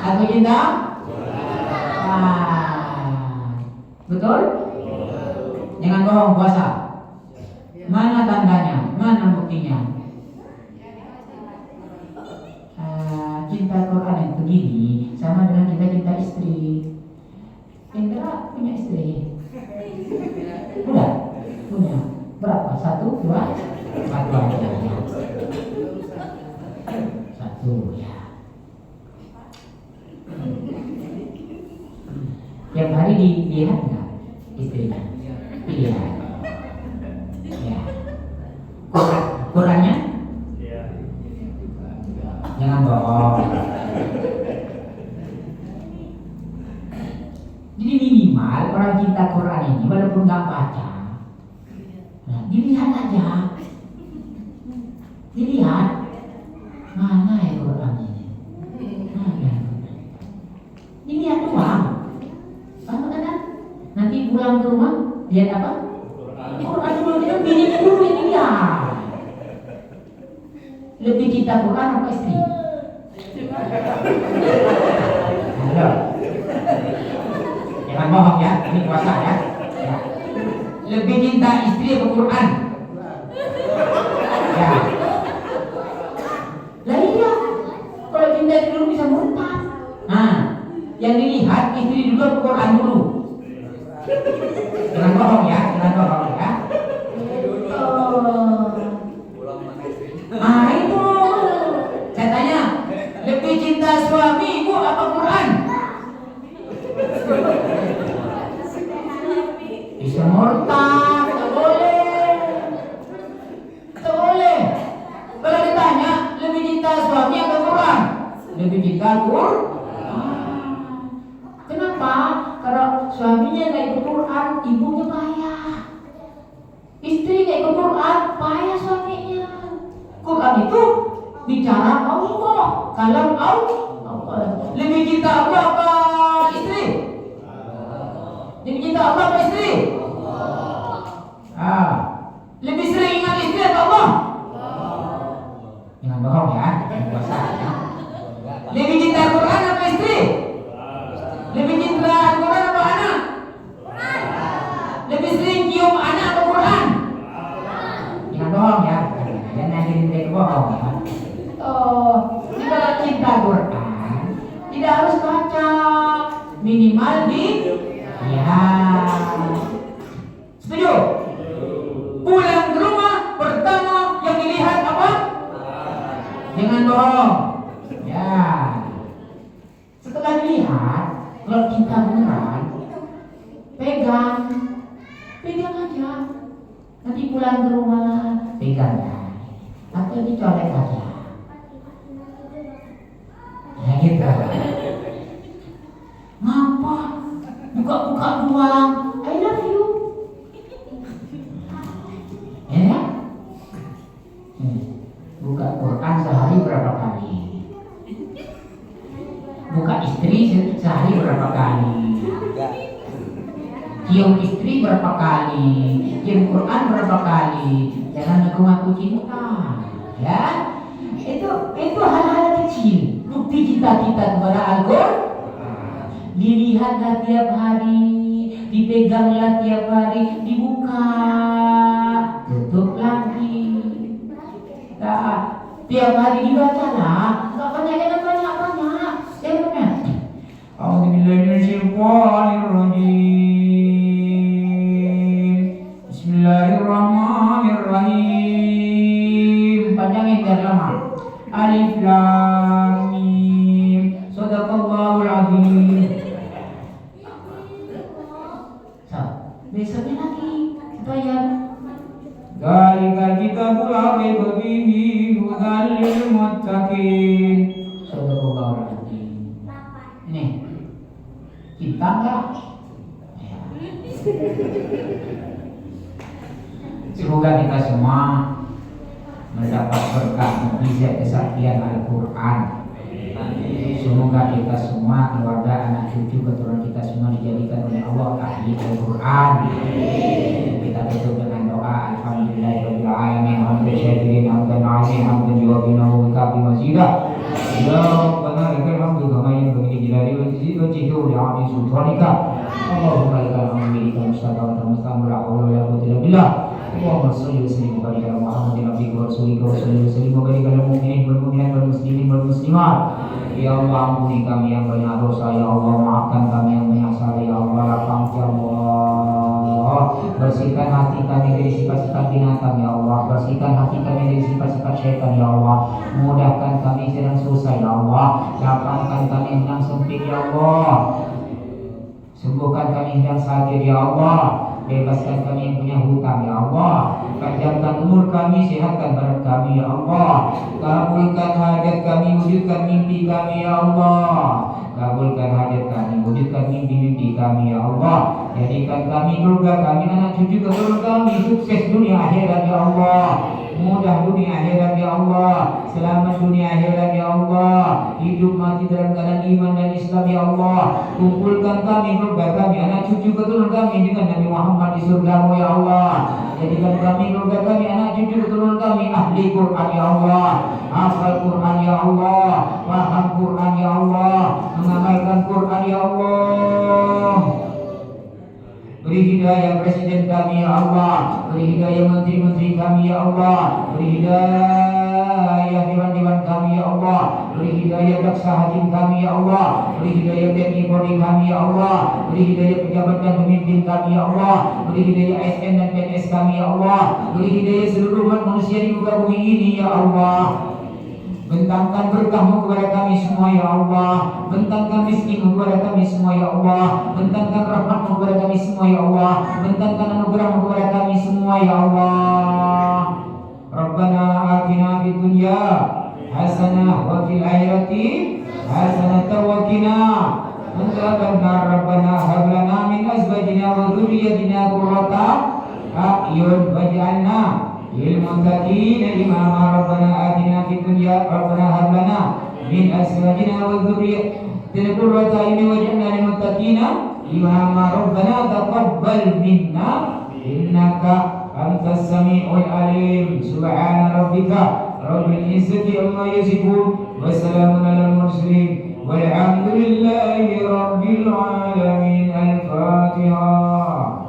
Aku cinta. Betul? Jangan bohong puasa. Mana tandanya? Mana buktinya? Cinta Quran yang begini sama dengan kita cinta istri. Indra punya istri? Udah? Punya? Berapa? 1, 2? 1 aja. 1 ya. Tiap hari dilihat nggak istrinya? Dilihat. Ya. Qurannya? Jangan bohong. Jadi minimal orang cinta Quran ini walaupun nggak baca, nah, dilihat aja. Dilihat mana ya Quran ini? Mana? Dilihat doang. Paham kan? Nanti pulang ke rumah lihat apa? Quran dulu, kita bininya dulu ini dia. Lebih cinta Quran apa istri? Halo. Jangan bohong ya, ini puasa ya. Ya. Lebih cinta istri atau Quran? Ya. Lah iya. Kalau cinta istri dulu bisa murtad. Nah, yang dilihat istri dulu atau Quran dulu? Jangan bohong ya, jangan bohong ya. Itu. Saya tanya, lebih cinta suami ibu apa Quran? Bisa murtad, tak boleh. Tak boleh. Kalau ditanya, lebih cinta suami atau Quran? Lebih cinta Quran. Kenapa? Kalau suaminya nggak ikut Quran, ibunya payah. Istri nggak ikut Quran, payah suaminya. Quran itu bicara Allah, kalam Allah. Lebih cinta Allah apa istri? Lebih cinta Allah apa istri? Lebih sering ingat istri atau Allah? Jangan bohong ya, puasa ya. Lebih cinta Quran apa istri? Lebih cinta Quran apa anak? Lebih sering cium anak atau Quran? Jangan bohong ya, jangan jadi bohong ya. Kita cinta Quran tidak harus baca, minimal di ya. Setuju? Pulang ke rumah pertama yang dilihat apa? Jangan bohong. Ya. Setelah dilihat, kalau kita beneran, pegang aja. Nanti pulang ke rumah, pegang ya. Atau dicolek aja. Ya gitu. Ngapa? Buka-buka doang. I love you. Ya? Buka Quran sehari berapa kali? Buka istri sehari berapa kali? Cium istri berapa kali? Cium Quran berapa kali? Jangan ngaku-ngaku cinta. Ya? Itu hal-hal kecil. Bukti cita-cita kepada Al-Quran. Dilihatlah tiap hari, dipeganglah tiap hari, dibuka, tutup lagi. Nah, tiap hari dibacalah, nggak banyak. Yang benar. A'udzubillahiminasyaitonirrajim. Bismillahirrahmanirrahim. Panjangin biar lama. Alif Lam Mim. Shadaqallahul Azim. Besoknya lagi supaya Dzalikal kitabul la raiba fihi hudan lil muttaqin. Sadaqallahul azim. Nih, kita enggak? Semoga kita semua mendapat berkah mukjizat kesaktian Al-Quran. Semoga kita semua, keluarga, anak cucu, keturunan kita semua dijadikan oleh Allah ahli Al-Quran. Kita tutup dengan doa Alhamdulillahirabbil alamin hamdan syakirin hamdan alimin hamdan yuwaffiqu wa kafi mazidah. Ya Rabbana lakal hamdu kama yanbaghi li jalali wajhika wa li 'azimi sultanika. Allahumma lakal hamdu bika mustaqim wa mustaqim la haula wa la quwwata illa billah. Allahumma shalli wa sallim wa barik ala Muhammadin abdika wa rasulika wa sallim wa barik ala mu'minin wal mu'minat wal muslimin wal muslimat. Ya Allah, ampuni kami yang banyak dosa. Ya Allah, maafkan kami yang banyak salah. Ya Allah, lapang ya Allah, bersihkan hati kami dari sifat-sifat binatang. Ya Allah, bersihkan hati kami dari sifat-sifat syaitan. Ya Allah, mudahkan kami sedang susah. Ya Allah, lapangkan kami sedang sempit. Ya Allah, sembuhkan kami sedang sakit. Ya Allah, bebaskan kami yang punya hutang. Ya Allah, panjangkan umur kami, sehatkan badan kami. Ya Allah, kabulkan hajat kami, wujudkan mimpi kami. Ya Allah, kabulkan hajat kami, wujudkan mimpi-mimpi kami. Ya Allah, jadikan kami, keluarga kami, anak cucu keturunan kami sukses dunia akhirat. Ya Allah, mudah dunia akhirat. Ya Allah, selamat dunia akhirat. Ya Allah, hidup mati dalam keadaan iman dan Islam. Ya Allah, kumpulkan kami, keluarga kami, anak cucu keturunan kami dengan Nabi Muhammad di surga-Mu. Ya Allah, jadikan kami, keluarga kami, anak cucu keturunan kami ahli Quran. Ya Allah, hafal Quran. Ya Allah, paham Quran. Ya Allah, mengamalkan Quran. Ya Allah, beri hidayah presiden kami. Ya Allah, beri hidayah menteri-menteri kami. Ya Allah, beri hidayah dewan-dewan kami. Ya Allah, beri hidayah jaksa hakim kami. Ya Allah, beri hidayah TNI Polri kami. Ya Allah, beri hidayah pejabat dan pemimpin kami. Ya Allah, beri hidayah ASN dan PNS kami. Ya Allah, beri hidayah seluruh umat manusia di muka bumi ini. Ya Allah, bentangkan berkah-Mu kepada kami semua. Ya Allah, bentangkan rizki-Mu kepada kami semua. Ya Allah, bentangkan rahmat-Mu kepada kami semua. Ya Allah, bentangkan anugerah-Mu kepada kami semua. Ya Allah, Rabbana atina fid dunya hasanah wa fil akhirati hasanah wa qina adzabannar. Rabbana hab lana min azwajina wa dhurriyyatina qurrata a'yun waj'alna lil muttaqina imama. Rabbana atina fid dunya rabbana hab lana min azwajina wa dhurriyyatina qurrata a'yun waj'alna lil muttaqina imama. Rabbana taqabbal minna innaka antas sami'ul alim. Subhana rabbika rabbil izzati amma yasifun wa salamun alal mursalin walhamdulillahi rabbil alamin. Al-Fatihah.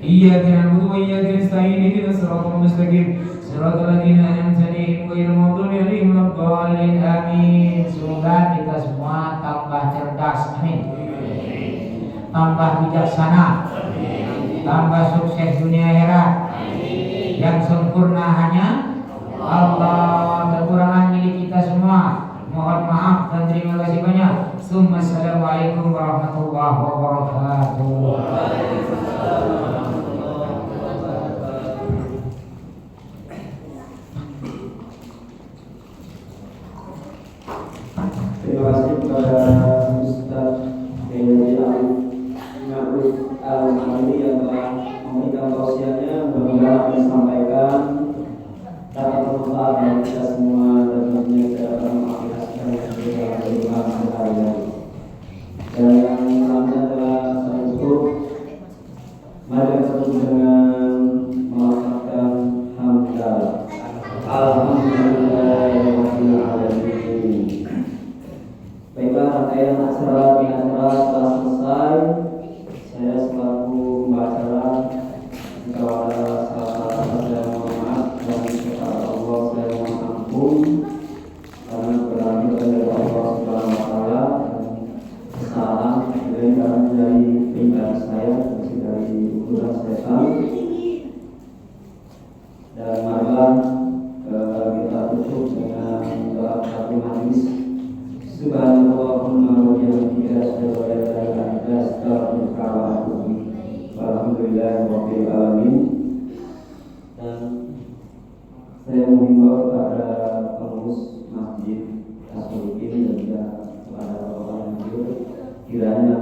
Iyyaka na'budu wa iyyaka nasta'in ihdinas siratal mustaqim siratal ladzina an'amta 'alaihim ghairil maghdubi 'alaihim waladdallin. Amin. Semoga kita semua tambah cerdas. Amin. Tambah bijaksana. Tambah sukses dunia akhirat. Yang sempurna hanya Allah. Kekurangan milik kita semua. Mohon maaf dan terima kasih banyak. Assalamualaikum warahmatullahi wabarakatuh. Terima kasih kepada Ustaz Ma'ruf Al-Mahdi yang telah memberikan tausiahnya. Mudah-mudahan apa yang disampaikan dapat bermanfaat bagi kita semua dan tentunya kita dapat mengaplikasikan yang kita beriman sehari-hari. Dan yang selanjutnya adalah satu, mari kita tutup dengan melafazkan hamdalah. Alhamdulillahirabbil alamin. Baiklah, rangkaian acara telah selesai. Saya selaku pembaca kepada salah satu saya mohon maaf dan kepada Allah saya mohon ampun karena berarti dari Allah Subhanahu Wa Taala kesalahan dari pribadi saya, dari urusan setan. Dan marilah kita tutup dengan doa satu hadis. Subhanallahumma wa bihamdika asyhadu an la ilaha illa anta astaghfiruka wa atubu Alhamdulillahirabbil alamin. Dan saya menghimbau kepada pengurus Masjid As-Solihin dan juga kepada bapak-bapak yang hadir, kiranya